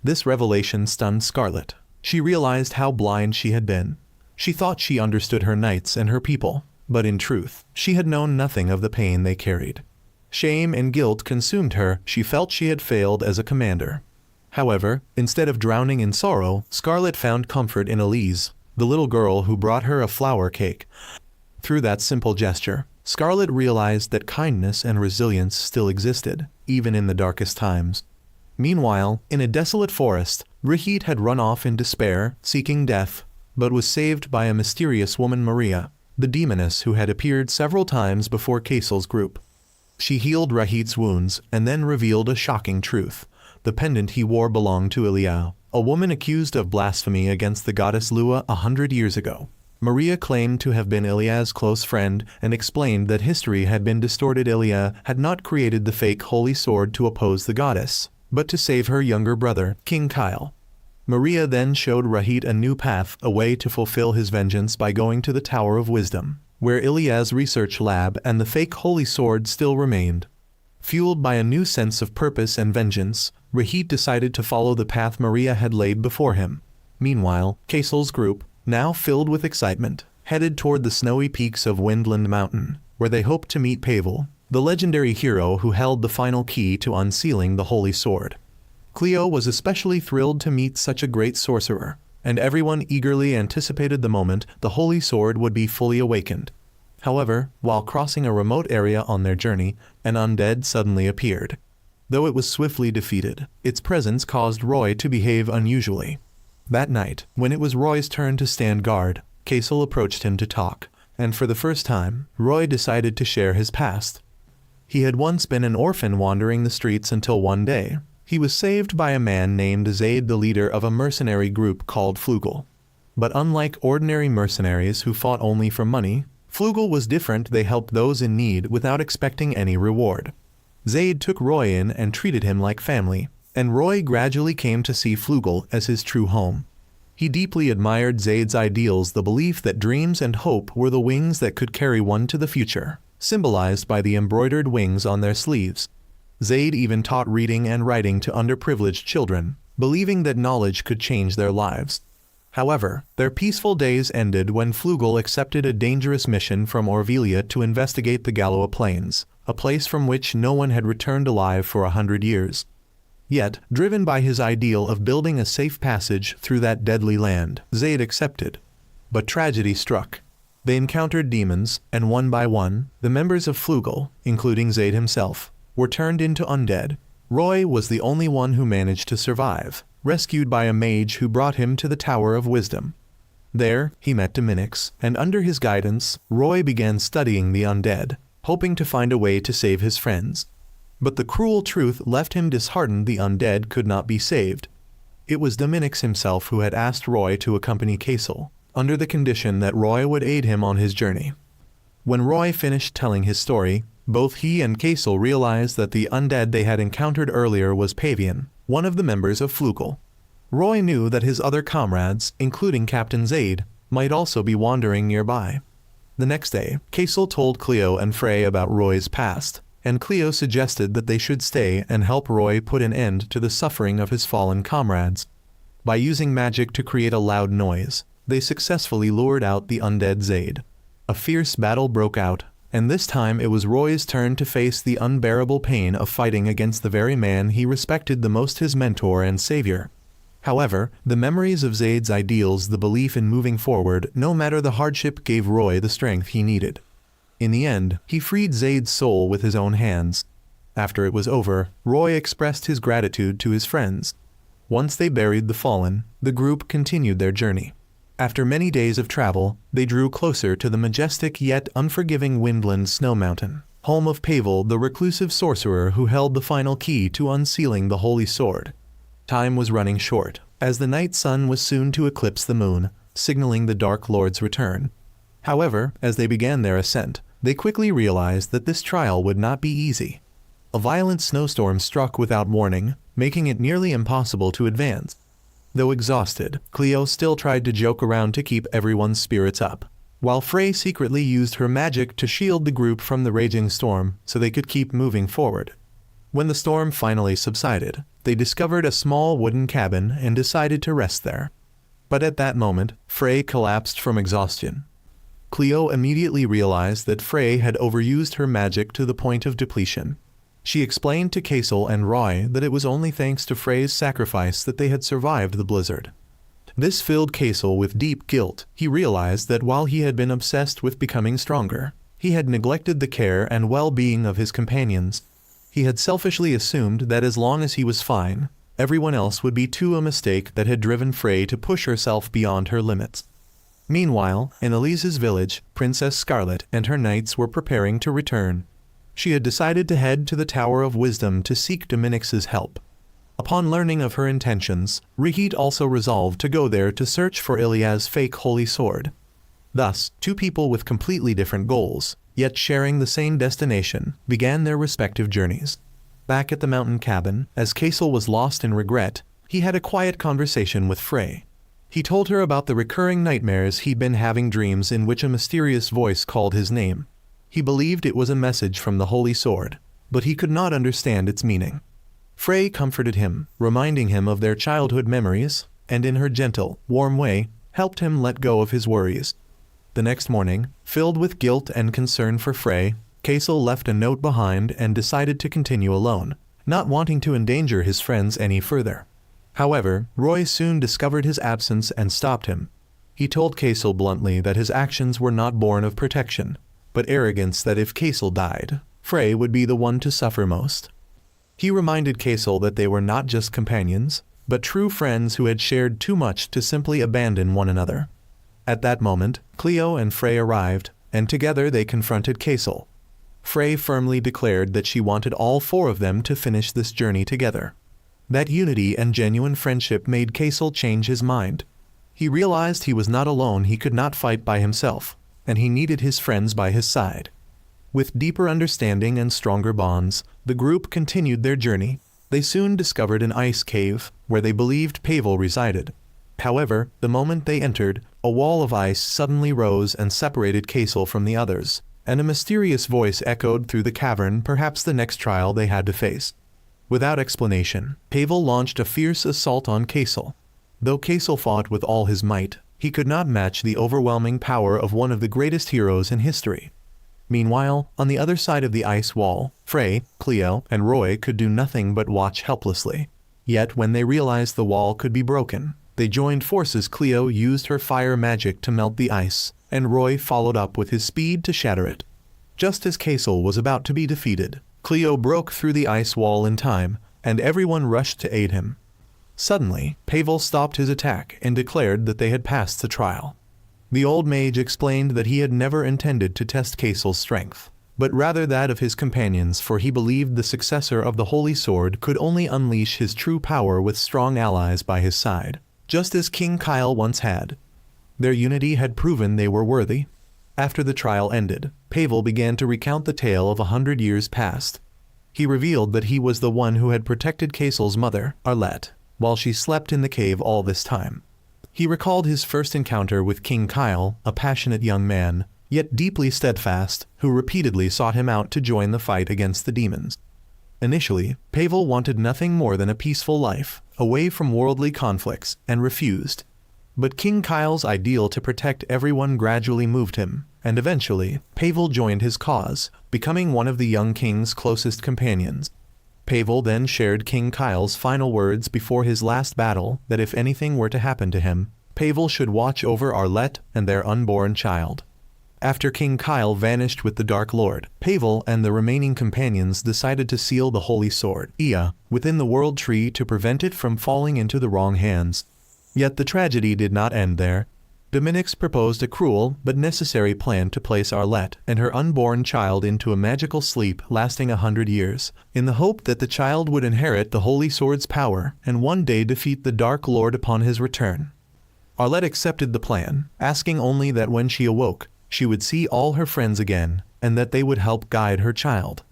This revelation stunned Scarlet. She realized how blind she had been. She thought she understood her knights and her people, but in truth, she had known nothing of the pain they carried. Shame and guilt consumed her. She felt she had failed as a commander. However, instead of drowning in sorrow, Scarlet found comfort in Elise, the little girl who brought her a flower cake. Through that simple gesture, Scarlet realized that kindness and resilience still existed, even in the darkest times. Meanwhile, in a desolate forest, Rahit had run off in despair, seeking death, but was saved by a mysterious woman, Maria, the demoness who had appeared several times before Kasel's group. She healed Rahit's wounds and then revealed a shocking truth. The pendant he wore belonged to Eliao, a woman accused of blasphemy against the goddess Lua 100 years ago. Maria claimed to have been Elia's close friend and explained that history had been distorted. Elia had not created the fake holy sword to oppose the goddess, but to save her younger brother, King Kyle. Maria then showed Rahit a new path, a way to fulfill his vengeance by going to the Tower of Wisdom, where Elia's research lab and the fake holy sword still remained. Fueled by a new sense of purpose and vengeance, Rahit decided to follow the path Maria had laid before him. Meanwhile, Kasel's group, now filled with excitement, headed toward the snowy peaks of Windland Mountain, where they hoped to meet Pavel, the legendary hero who held the final key to unsealing the holy sword. Cleo was especially thrilled to meet such a great sorcerer, and everyone eagerly anticipated the moment the holy sword would be fully awakened. However, while crossing a remote area on their journey, an undead suddenly appeared. Though it was swiftly defeated, its presence caused Roy to behave unusually. That night, when it was Roy's turn to stand guard, Kasel approached him to talk, and for the first time, Roy decided to share his past. He had once been an orphan wandering the streets until one day, he was saved by a man named Zaid, the leader of a mercenary group called Flugel. But unlike ordinary mercenaries who fought only for money, Flugel was different. They helped those in need without expecting any reward. Zaid took Roy in and treated him like family, and Roy gradually came to see Flugel as his true home. He deeply admired Zaid's ideals, the belief that dreams and hope were the wings that could carry one to the future, symbolized by the embroidered wings on their sleeves. Zaid even taught reading and writing to underprivileged children, believing that knowledge could change their lives. However, their peaceful days ended when Flugel accepted a dangerous mission from Orvelia to investigate the Galoa Plains, a place from which no one had returned alive for 100 years. Yet, driven by his ideal of building a safe passage through that deadly land, Zaid accepted. But tragedy struck. They encountered demons, and one by one, the members of Flugel, including Zaid himself, were turned into undead. Roy was the only one who managed to survive, rescued by a mage who brought him to the Tower of Wisdom. There, he met Dominix, and under his guidance, Roy began studying the undead, hoping to find a way to save his friends. But the cruel truth left him disheartened. The undead could not be saved. It was Dominix himself who had asked Roy to accompany Kasel, under the condition that Roy would aid him on his journey. When Roy finished telling his story, both he and Kasel realized that the undead they had encountered earlier was Pavian, one of the members of Flugel. Roy knew that his other comrades, including Captain Zaid, might also be wandering nearby. The next day, Kasel told Cleo and Frey about Roy's past, and Cleo suggested that they should stay and help Roy put an end to the suffering of his fallen comrades. By using magic to create a loud noise, they successfully lured out the undead Zaid. A fierce battle broke out, and this time it was Roy's turn to face the unbearable pain of fighting against the very man he respected the most, his mentor and savior. However, the memories of Zaid's ideals, the belief in moving forward no matter the hardship, gave Roy the strength he needed. In the end, he freed Zaid's soul with his own hands. After it was over, Roy expressed his gratitude to his friends. Once they buried the fallen, the group continued their journey. After many days of travel, they drew closer to the majestic yet unforgiving Windland Snow Mountain, home of Pavel, the reclusive sorcerer who held the final key to unsealing the Holy Sword. Time was running short, as the night sun was soon to eclipse the moon, signaling the Dark Lord's return. However, as they began their ascent, they quickly realized that this trial would not be easy. A violent snowstorm struck without warning, making it nearly impossible to advance. Though exhausted, Cleo still tried to joke around to keep everyone's spirits up, while Frey secretly used her magic to shield the group from the raging storm so they could keep moving forward. When the storm finally subsided, they discovered a small wooden cabin and decided to rest there. But at that moment, Frey collapsed from exhaustion. Cleo immediately realized that Frey had overused her magic to the point of depletion. She explained to Kasel and Roy that it was only thanks to Frey's sacrifice that they had survived the blizzard. This filled Kasel with deep guilt. He realized that while he had been obsessed with becoming stronger, he had neglected the care and well-being of his companions. He had selfishly assumed that as long as he was fine, everyone else would be too, a mistake that had driven Frey to push herself beyond her limits. Meanwhile, in Elise's village, Princess Scarlet and her knights were preparing to return. She had decided to head to the Tower of Wisdom to seek Dominix's help. Upon learning of her intentions, Rihit also resolved to go there to search for Ilia's fake holy sword. Thus, two people with completely different goals, yet sharing the same destination, began their respective journeys. Back at the mountain cabin, as Kasel was lost in regret, he had a quiet conversation with Frey. He told her about the recurring nightmares he'd been having, dreams in which a mysterious voice called his name. He believed it was a message from the Holy Sword, but he could not understand its meaning. Frey comforted him, reminding him of their childhood memories, and in her gentle, warm way, helped him let go of his worries. The next morning, filled with guilt and concern for Frey, Kasel left a note behind and decided to continue alone, not wanting to endanger his friends any further. However, Roy soon discovered his absence and stopped him. He told Kasel bluntly that his actions were not born of protection, but arrogance, that if Kasel died, Frey would be the one to suffer most. He reminded Kasel that they were not just companions, but true friends who had shared too much to simply abandon one another. At that moment, Cleo and Frey arrived, and together they confronted Kasel. Frey firmly declared that she wanted all four of them to finish this journey together. That unity and genuine friendship made Kasel change his mind. He realized he was not alone, he could not fight by himself, and he needed his friends by his side. With deeper understanding and stronger bonds, the group continued their journey. They soon discovered an ice cave, where they believed Pavel resided. However, the moment they entered, a wall of ice suddenly rose and separated Kasel from the others. and a mysterious voice echoed through the cavern, perhaps the next trial they had to face. Without explanation, Pavel launched a fierce assault on Kasel. Though Kasel fought with all his might, he could not match the overwhelming power of one of the greatest heroes in history. Meanwhile, on the other side of the ice wall, Frey, Cleo, and Roy could do nothing but watch helplessly. Yet when they realized the wall could be broken, they joined forces. Cleo used her fire magic to melt the ice, and Roy followed up with his speed to shatter it. Just as Kasel was about to be defeated, Cleo broke through the ice wall in time, and everyone rushed to aid him. Suddenly, Pavel stopped his attack and declared that they had passed the trial. The old mage explained that he had never intended to test Kasel's strength, but rather that of his companions, for he believed the successor of the Holy Sword could only unleash his true power with strong allies by his side, just as King Kyle once had. Their unity had proven they were worthy. After the trial ended, Pavel began to recount the tale of 100 years past. He revealed that he was the one who had protected Kasel's mother, Arlette, while she slept in the cave all this time. He recalled his first encounter with King Kyle, a passionate young man, yet deeply steadfast, who repeatedly sought him out to join the fight against the demons. Initially, Pavel wanted nothing more than a peaceful life, away from worldly conflicts, and refused. But King Kyle's ideal to protect everyone gradually moved him, and eventually, Pavel joined his cause, becoming one of the young king's closest companions. Pavel then shared King Kyle's final words before his last battle, that if anything were to happen to him, Pavel should watch over Arlette and their unborn child. After King Kyle vanished with the Dark Lord, Pavel and the remaining companions decided to seal the Holy Sword, Ea, within the World Tree to prevent it from falling into the wrong hands. Yet the tragedy did not end there. Dominix proposed a cruel but necessary plan to place Arlette and her unborn child into a magical sleep lasting 100 years, in the hope that the child would inherit the Holy Sword's power and one day defeat the Dark Lord upon his return. Arlette accepted the plan, asking only that when she awoke, she would see all her friends again, and that they would help guide her child.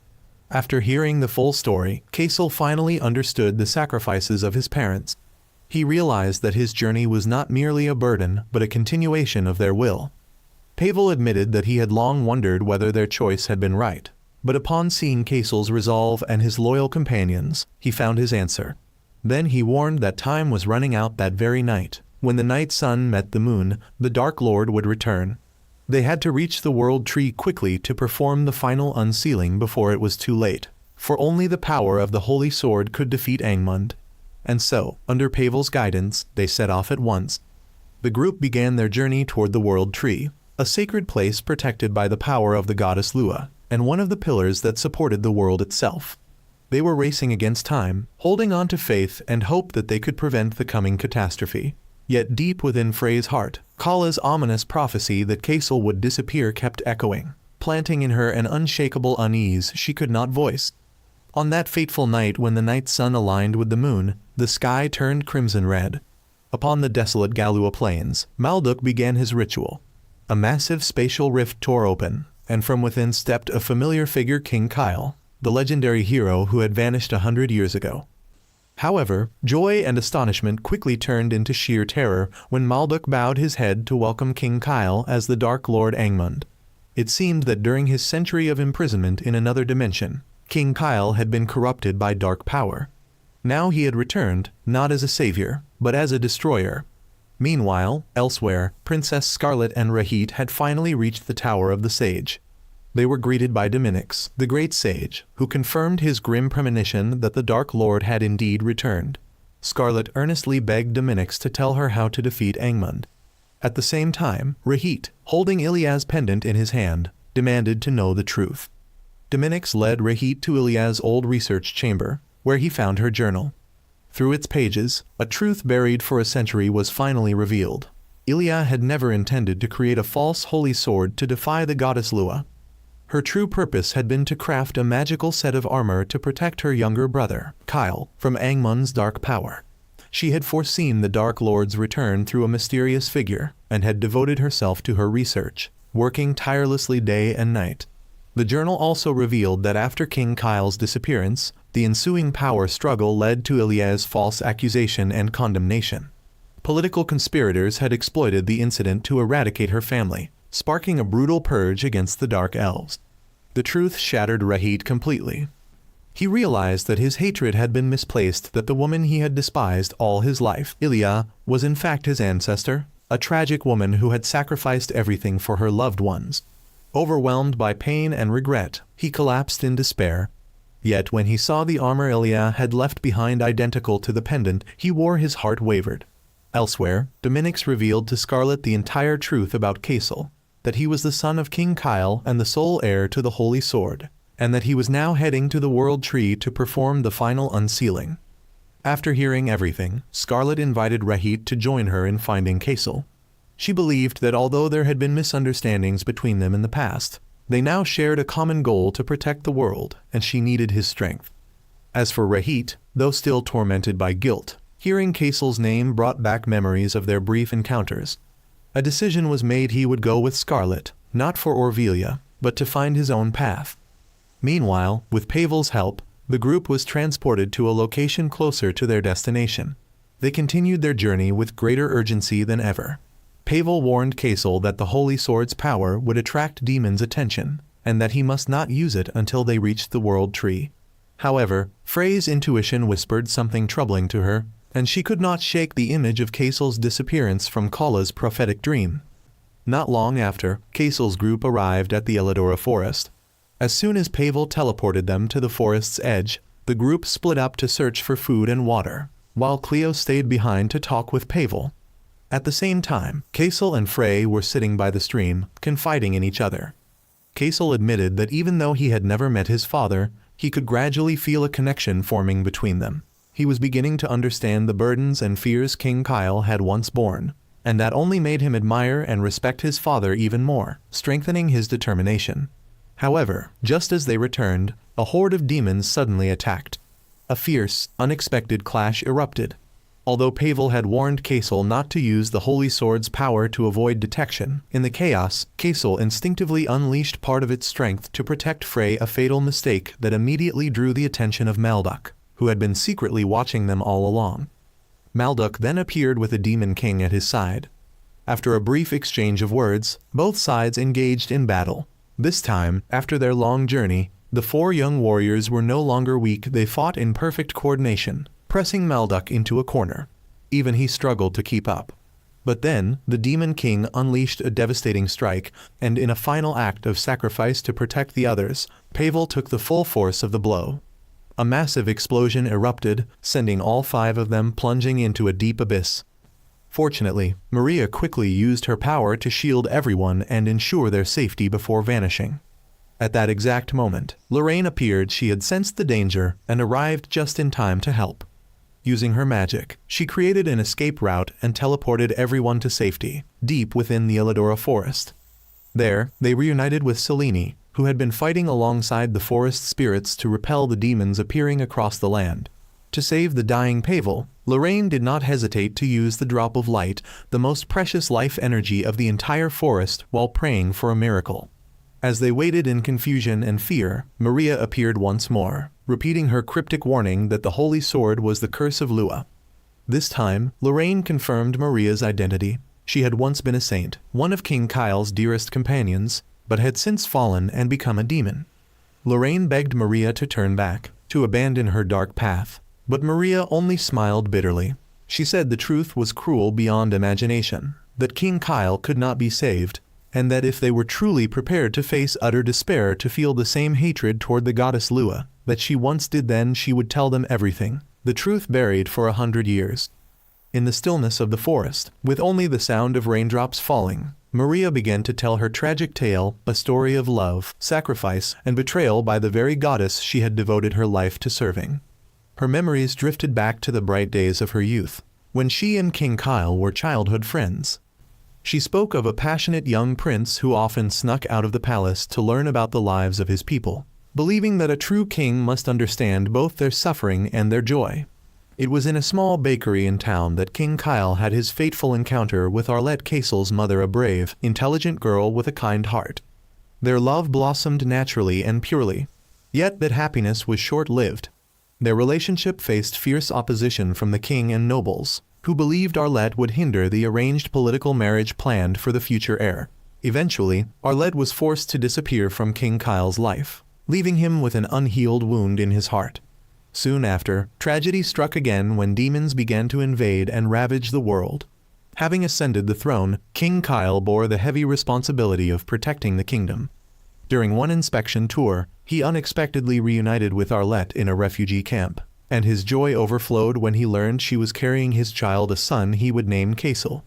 After hearing the full story, Kasel finally understood the sacrifices of his parents. He realized that his journey was not merely a burden but a continuation of their will. Pavel admitted that he had long wondered whether their choice had been right, but upon seeing Kasel's resolve and his loyal companions, he found his answer. Then he warned that time was running out that very night. When the night sun met the moon, the Dark Lord would return. They had to reach the World Tree quickly to perform the final unsealing before it was too late, for only the power of the Holy Sword could defeat Angmund. And so, under Pavel's guidance, they set off at once. The group began their journey toward the World Tree, a sacred place protected by the power of the goddess Lua, and one of the pillars that supported the world itself. They were racing against time, holding on to faith and hope that they could prevent the coming catastrophe. Yet deep within Frey's heart, Kala's ominous prophecy that Kasel would disappear kept echoing, planting in her an unshakable unease she could not voice. On that fateful night when the night sun aligned with the moon, the sky turned crimson red. Upon the desolate Galua plains, Malduk began his ritual. A massive spatial rift tore open, and from within stepped a familiar figure, King Kyle, the legendary hero who had vanished 100 years ago. However, joy and astonishment quickly turned into sheer terror when Malduk bowed his head to welcome King Kyle as the Dark Lord Angmund. It seemed that during his century of imprisonment in another dimension, King Kyle had been corrupted by dark power. Now he had returned, not as a savior, but as a destroyer. Meanwhile, elsewhere, Princess Scarlet and Rahit had finally reached the Tower of the Sage. They were greeted by Dominix, the great sage, who confirmed his grim premonition that the Dark Lord had indeed returned. Scarlet earnestly begged Dominix to tell her how to defeat Angmund. At the same time, Rahit, holding Ilia's pendant in his hand, demanded to know the truth. Dominix led Rahit to Ilia's old research chamber, where he found her journal. Through its pages, a truth buried for a century was finally revealed. Ilia had never intended to create a false holy sword to defy the goddess Lua. Her true purpose had been to craft a magical set of armor to protect her younger brother, Kyle, from Angmund's dark power. She had foreseen the Dark Lord's return through a mysterious figure, and had devoted herself to her research, working tirelessly day and night. The journal also revealed that after King Kyle's disappearance, the ensuing power struggle led to Ilia's false accusation and condemnation. Political conspirators had exploited the incident to eradicate her family, sparking a brutal purge against the Dark Elves. The truth shattered Rahit completely. He realized that his hatred had been misplaced, that the woman he had despised all his life, Ilya, was in fact his ancestor, a tragic woman who had sacrificed everything for her loved ones. Overwhelmed by pain and regret, he collapsed in despair. Yet when he saw the armor Ilya had left behind identical to the pendant he wore, his heart wavered. Elsewhere, Dominic's revealed to Scarlet the entire truth about Kasel, that he was the son of King Kyle and the sole heir to the Holy Sword, and that he was now heading to the World Tree to perform the final unsealing. After hearing everything, Scarlet invited Rahit to join her in finding Kasel. She believed that although there had been misunderstandings between them in the past, they now shared a common goal to protect the world, and she needed his strength. As for Rahit, though still tormented by guilt, hearing Kasel's name brought back memories of their brief encounters. A decision was made: he would go with Scarlet, not for Orvelia, but to find his own path. Meanwhile, with Pavel's help, the group was transported to a location closer to their destination. They continued their journey with greater urgency than ever. Pavel warned Kasel that the Holy Sword's power would attract demons' attention, and that he must not use it until they reached the World Tree. However, Frey's intuition whispered something troubling to her, and she could not shake the image of Kasel's disappearance from Kala's prophetic dream. Not long after, Kasel's group arrived at the Elidora forest. As soon as Pavel teleported them to the forest's edge, the group split up to search for food and water, while Cleo stayed behind to talk with Pavel. At the same time, Kasel and Frey were sitting by the stream, confiding in each other. Kasel admitted that even though he had never met his father, he could gradually feel a connection forming between them. He was beginning to understand the burdens and fears King Kyle had once borne, and that only made him admire and respect his father even more, strengthening his determination. However, just as they returned, a horde of demons suddenly attacked. A fierce, unexpected clash erupted. Although Pavel had warned Kasel not to use the Holy Sword's power to avoid detection, in the chaos, Kasel instinctively unleashed part of its strength to protect Frey, a fatal mistake that immediately drew the attention of Malduk, who had been secretly watching them all along. Malduk then appeared with a demon king at his side. After a brief exchange of words, both sides engaged in battle. This time, after their long journey, the four young warriors were no longer weak. They fought in perfect coordination, pressing Malduk into a corner. Even he struggled to keep up. But then, the Demon King unleashed a devastating strike, and in a final act of sacrifice to protect the others, Pavel took the full force of the blow. A massive explosion erupted, sending all five of them plunging into a deep abyss. Fortunately, Maria quickly used her power to shield everyone and ensure their safety before vanishing. At that exact moment, Lorraine appeared. She had sensed the danger and arrived just in time to help. Using her magic, she created an escape route and teleported everyone to safety, deep within the Elidora forest. There, they reunited with Selene, who had been fighting alongside the forest spirits to repel the demons appearing across the land. To save the dying Pavel, Lorraine did not hesitate to use the drop of light, the most precious life energy of the entire forest, while praying for a miracle. As they waited in confusion and fear, Maria appeared once more, repeating her cryptic warning that the Holy Sword was the curse of Lua. This time, Lorraine confirmed Maria's identity. She had once been a saint, one of King Kyle's dearest companions, but had since fallen and become a demon. Lorraine begged Maria to turn back, to abandon her dark path, but Maria only smiled bitterly. She said the truth was cruel beyond imagination, that King Kyle could not be saved, and that if they were truly prepared to face utter despair, to feel the same hatred toward the goddess Lua that she once did, then she would tell them everything, the truth buried for 100 years. In the stillness of the forest, with only the sound of raindrops falling, Maria began to tell her tragic tale, a story of love, sacrifice, and betrayal by the very goddess she had devoted her life to serving. Her memories drifted back to the bright days of her youth, when she and King Kyle were childhood friends. She spoke of a passionate young prince who often snuck out of the palace to learn about the lives of his people, believing that a true king must understand both their suffering and their joy. It was in a small bakery in town that King Kyle had his fateful encounter with Arlette Kasel's mother, a brave, intelligent girl with a kind heart. Their love blossomed naturally and purely, yet that happiness was short-lived. Their relationship faced fierce opposition from the king and nobles, who believed Arlette would hinder the arranged political marriage planned for the future heir. Eventually, Orvel was forced to disappear from King Kyle's life, leaving him with an unhealed wound in his heart. Soon after, tragedy struck again when demons began to invade and ravage the world. Having ascended the throne, King Kyle bore the heavy responsibility of protecting the kingdom. During one inspection tour, he unexpectedly reunited with Orvel in a refugee camp, and his joy overflowed when he learned she was carrying his child, a son he would name Kasel.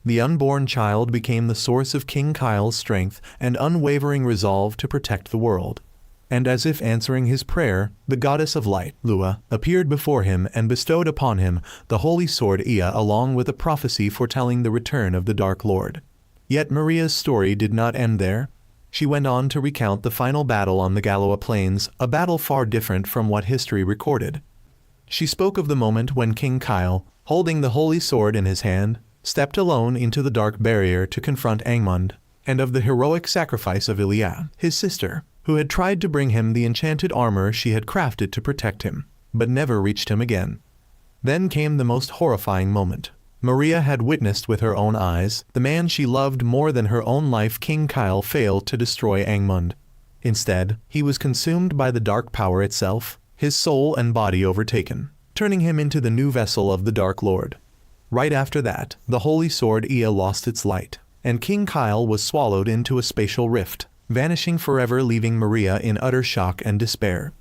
The unborn child became the source of King Kyle's strength and unwavering resolve to protect the world. And as if answering his prayer, the goddess of light, Lua, appeared before him and bestowed upon him the holy sword Ea, along with a prophecy foretelling the return of the Dark Lord. Yet Maria's story did not end there. She went on to recount the final battle on the Galoa Plains, a battle far different from what history recorded. She spoke of the moment when King Kyle, holding the holy sword in his hand, stepped alone into the dark barrier to confront Angmund, and of the heroic sacrifice of Ilia, his sister, who had tried to bring him the enchanted armor she had crafted to protect him, but never reached him again. Then came the most horrifying moment. Maria had witnessed with her own eyes the man she loved more than her own life, King Kyle, failed to destroy Angmund. Instead, he was consumed by the dark power itself, his soul and body overtaken, turning him into the new vessel of the Dark Lord. Right after that, the holy sword Ea lost its light, and King Kyle was swallowed into a spatial rift, vanishing forever, leaving Maria in utter shock and despair.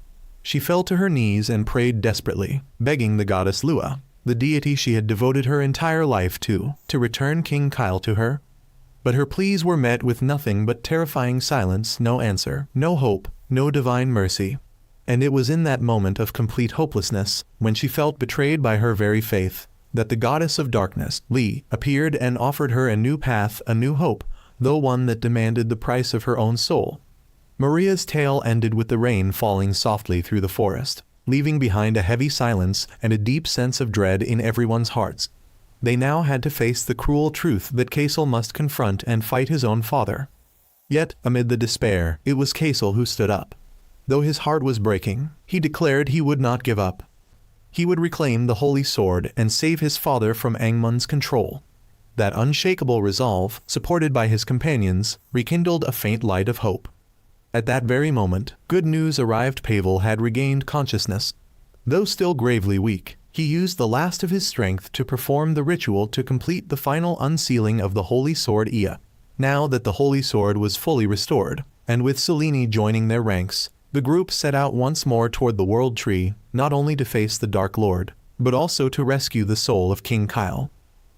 She fell to her knees and prayed desperately, begging the goddess Lua, the deity she had devoted her entire life to return King Kyle to her. But her pleas were met with nothing but terrifying silence, no answer, no hope, no divine mercy. And it was in that moment of complete hopelessness, when she felt betrayed by her very faith, that the goddess of darkness, Li, appeared and offered her a new path, a new hope, though one that demanded the price of her own soul. Maria's tale ended with the rain falling softly through the forest, leaving behind a heavy silence and a deep sense of dread in everyone's hearts. They now had to face the cruel truth that Kasel must confront and fight his own father. Yet, amid the despair, it was Kasel who stood up. Though his heart was breaking, he declared he would not give up. He would reclaim the holy sword and save his father from Angmund's control. That unshakable resolve, supported by his companions, rekindled a faint light of hope. At that very moment, good news arrived. Pavel had regained consciousness. Though still gravely weak, he used the last of his strength to perform the ritual to complete the final unsealing of the holy sword Ea. Now that the holy sword was fully restored, and with Selene joining their ranks, the group set out once more toward the World Tree, not only to face the Dark Lord, but also to rescue the soul of King Kyle.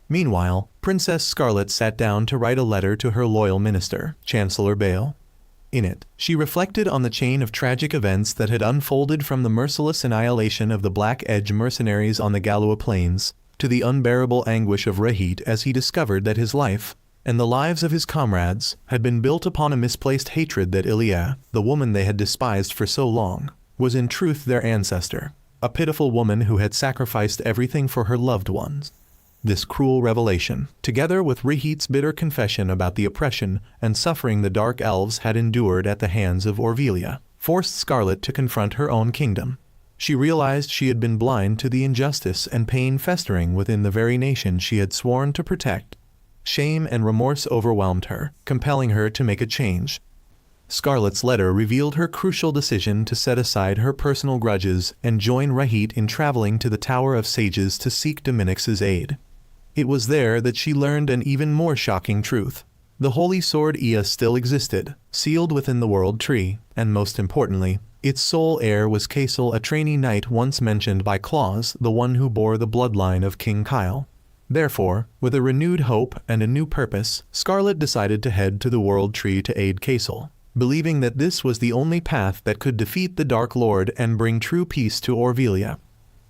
Meanwhile, Princess Scarlet sat down to write a letter to her loyal minister, Chancellor Bale. In it, she reflected on the chain of tragic events that had unfolded, from the merciless annihilation of the Black Edge mercenaries on the Galoa Plains, to the unbearable anguish of Rahit as he discovered that his life, and the lives of his comrades, had been built upon a misplaced hatred, that Ilia, the woman they had despised for so long, was in truth their ancestor, a pitiful woman who had sacrificed everything for her loved ones. This cruel revelation, together with Rahit's bitter confession about the oppression and suffering the Dark Elves had endured at the hands of Orvelia, forced Scarlet to confront her own kingdom. She realized she had been blind to the injustice and pain festering within the very nation she had sworn to protect. Shame and remorse overwhelmed her, compelling her to make a change. Scarlet's letter revealed her crucial decision to set aside her personal grudges and join Rahit in traveling to the Tower of Sages to seek Dominic's aid. It was there that she learned an even more shocking truth. The holy sword Ea still existed, sealed within the World Tree, and most importantly, its sole heir was Kasel, a trainee knight once mentioned by Claus, the one who bore the bloodline of King Kyle. Therefore, with a renewed hope and a new purpose, Scarlet decided to head to the World Tree to aid Kasel, believing that this was the only path that could defeat the Dark Lord and bring true peace to Orvelia.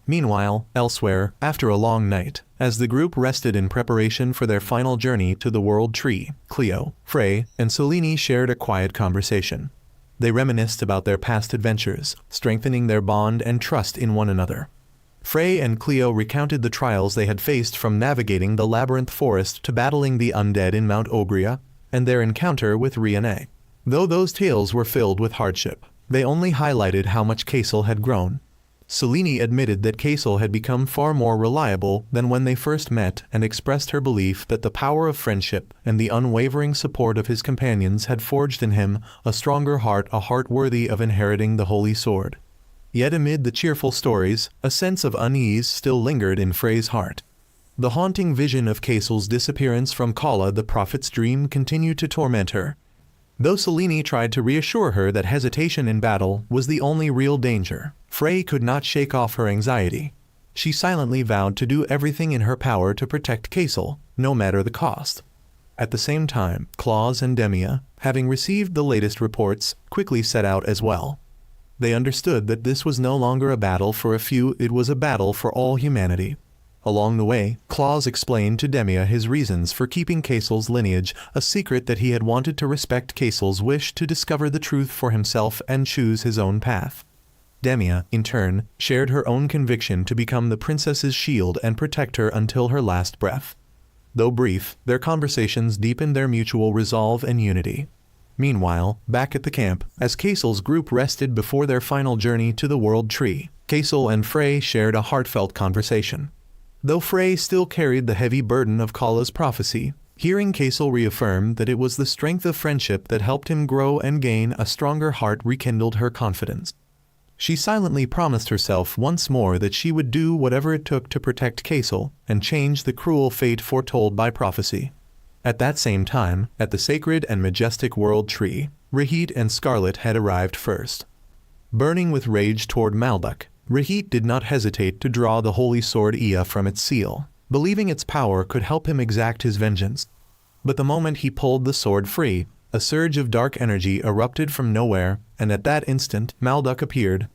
Meanwhile, elsewhere, after a long night, as the group rested in preparation for their final journey to the World Tree, Cleo, Frey, and Selene shared a quiet conversation. They reminisced about their past adventures, strengthening their bond and trust in one another. Frey and Cleo recounted the trials they had faced, from navigating the labyrinth forest to battling the undead in Mount Ogria, and their encounter with Riane. Though those tales were filled with hardship, they only highlighted how much Kasel had grown. Selene admitted that Kasel had become far more reliable than when they first met and expressed her belief that the power of friendship and the unwavering support of his companions had forged in him a stronger heart, a heart worthy of inheriting the Holy Sword. Yet amid the cheerful stories, a sense of unease still lingered in Frey's heart. The haunting vision of Kasel's disappearance from Kala the prophet's dream continued to torment her. Though Selene tried to reassure her that hesitation in battle was the only real danger, Frey could not shake off her anxiety. She silently vowed to do everything in her power to protect Kasel, no matter the cost. At the same time, Claus and Demia, having received the latest reports, quickly set out as well. They understood that this was no longer a battle for a few, it was a battle for all humanity. Along the way, Claus explained to Demia his reasons for keeping Kasel's lineage a secret, that he had wanted to respect Kasel's wish to discover the truth for himself and choose his own path. Demia, in turn, shared her own conviction to become the princess's shield and protect her until her last breath. Though brief, their conversations deepened their mutual resolve and unity. Meanwhile, back at the camp, as Kasel's group rested before their final journey to the World Tree, Kasel and Frey shared a heartfelt conversation. Though Frey still carried the heavy burden of Kala's prophecy, hearing Kasel reaffirm that it was the strength of friendship that helped him grow and gain a stronger heart rekindled her confidence. She silently promised herself once more that she would do whatever it took to protect Kasel and change the cruel fate foretold by prophecy. At that same time, at the sacred and majestic World Tree, Rahit and Scarlet had arrived first. Burning with rage toward Malduk, Rahit did not hesitate to draw the holy sword Ea from its seal, believing its power could help him exact his vengeance. But the moment he pulled the sword free, a surge of dark energy erupted from nowhere, and at that instant, Malduk appeared.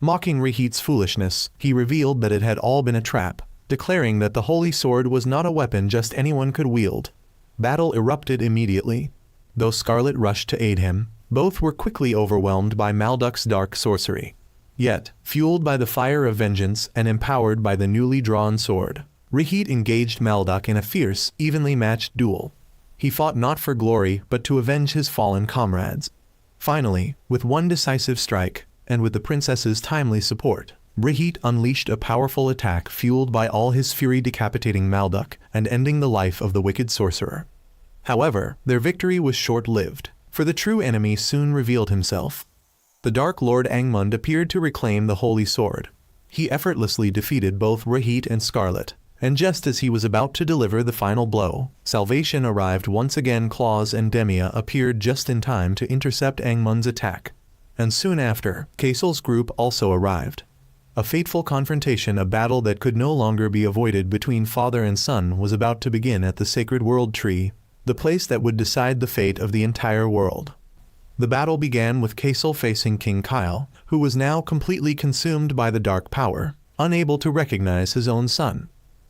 Mocking Rahit's foolishness, he revealed that it had all been a trap, declaring that the holy sword was not a weapon just anyone could wield. Battle erupted immediately. Though Scarlet rushed to aid him, both were quickly overwhelmed by Malduk's dark sorcery. Yet, fueled by the fire of vengeance and empowered by the newly drawn sword, Rahit engaged Malduk in a fierce, evenly matched duel. He fought not for glory but to avenge his fallen comrades. Finally, with one decisive strike, and with the princess's timely support, Rahit unleashed a powerful attack fueled by all his fury, decapitating Malduk and ending the life of the wicked sorcerer. However, their victory was short-lived, for the true enemy soon revealed himself. The Dark Lord Angmund appeared to reclaim the holy sword. He effortlessly defeated both Rahit and Scarlet, and just as he was about to deliver the final blow, salvation arrived once again. Claus and Demia appeared just in time to intercept Angmund's attack. And soon after, Kasel's group also arrived. A fateful confrontation, a battle that could no longer be avoided between father and son, was about to begin at the sacred World Tree, the place that would decide the fate of the entire world. The battle began with Kasel facing King Kyle, who was now completely consumed by the dark power, unable to recognize his own son.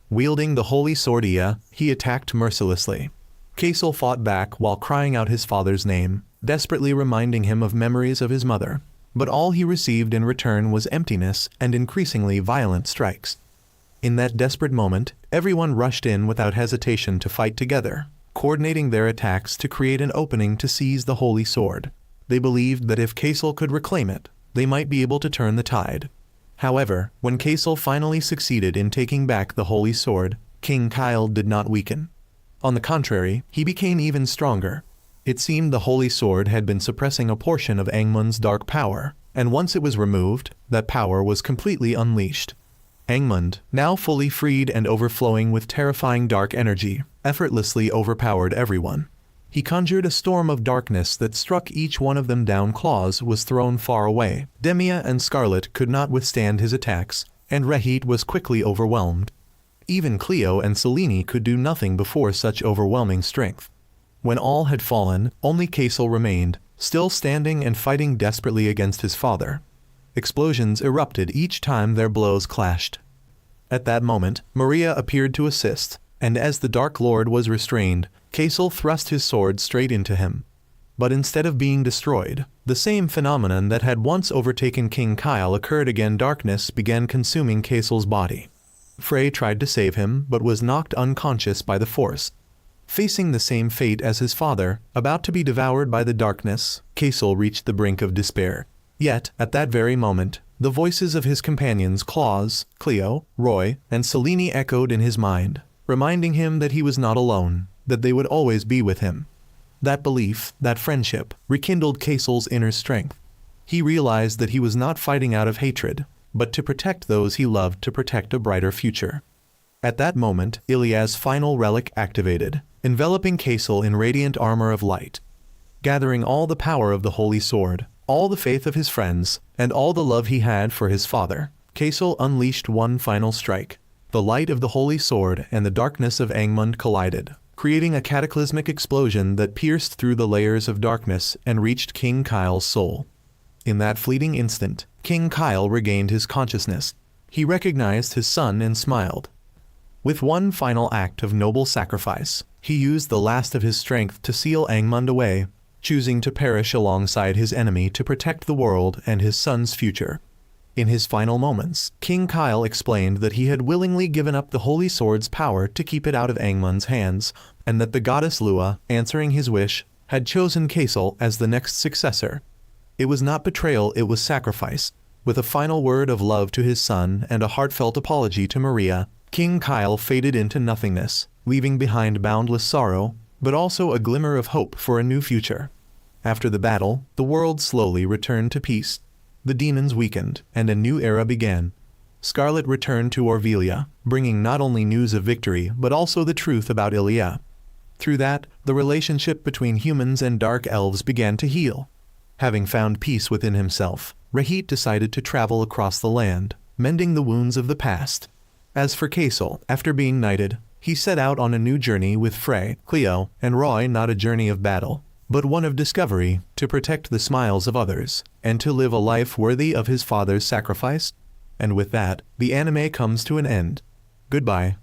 Wielding the holy sword Ea, he attacked mercilessly. Kasel fought back while crying out his father's name, desperately reminding him of memories of his mother, but all he received in return was emptiness and increasingly violent strikes. In that desperate moment, everyone rushed in without hesitation to fight together, coordinating their attacks to create an opening to seize the holy sword. They believed that if Kasel could reclaim it, they might be able to turn the tide. However, when Kasel finally succeeded in taking back the holy sword, King Kyle did not weaken. On the contrary, he became even stronger. It seemed the holy sword had been suppressing a portion of Angmund's dark power, and once it was removed, that power was completely unleashed. Angmund, now fully freed and overflowing with terrifying dark energy, effortlessly overpowered everyone. He conjured a storm of darkness that struck each one of them down. Claus was thrown far away. Demia and Scarlet could not withstand his attacks, and Rahit was quickly overwhelmed. Even Cleo and Selene could do nothing before such overwhelming strength. When all had fallen, only Kasel remained, still standing and fighting desperately against his father. Explosions erupted each time their blows clashed. At that moment, Maria appeared to assist, and as the Dark Lord was restrained, Kasel thrust his sword straight into him. But instead of being destroyed, the same phenomenon that had once overtaken King Kyle occurred again. Darkness began consuming Kasel's body. Frey tried to save him but was knocked unconscious by the force. Facing the same fate as his father, about to be devoured by the darkness, Kasel reached the brink of despair. Yet, at that very moment, the voices of his companions Claus, Cleo, Roy, and Selene echoed in his mind, reminding him that he was not alone, that they would always be with him. That belief, that friendship, rekindled Kasel's inner strength. He realized that he was not fighting out of hatred, but to protect those he loved, to protect a brighter future. At that moment, Ilia's final relic activated, enveloping Kasel in radiant armor of light. Gathering all the power of the holy sword, all the faith of his friends, and all the love he had for his father, Kasel unleashed one final strike. The light of the holy sword and the darkness of Angmund collided, creating a cataclysmic explosion that pierced through the layers of darkness and reached King Kyle's soul. In that fleeting instant, King Kyle regained his consciousness. He recognized his son and smiled. With one final act of noble sacrifice, he used the last of his strength to seal Angmund away, choosing to perish alongside his enemy to protect the world and his son's future. In his final moments, King Kyle explained that he had willingly given up the Holy Sword's power to keep it out of Angmund's hands, and that the goddess Lua, answering his wish, had chosen Kasel as the next successor. It was not betrayal, it was sacrifice. With a final word of love to his son and a heartfelt apology to Maria, King Kyle faded into nothingness, leaving behind boundless sorrow, but also a glimmer of hope for a new future. After the battle, the world slowly returned to peace. The demons weakened, and a new era began. Scarlet returned to Orvelia, bringing not only news of victory but also the truth about Ilia. Through that, the relationship between humans and dark elves began to heal. Having found peace within himself, Rahit decided to travel across the land, mending the wounds of the past. As for Kasel, after being knighted, he set out on a new journey with Frey, Cleo, and Roy, not a journey of battle, but one of discovery, to protect the smiles of others, and to live a life worthy of his father's sacrifice. And with that, the anime comes to an end. Goodbye.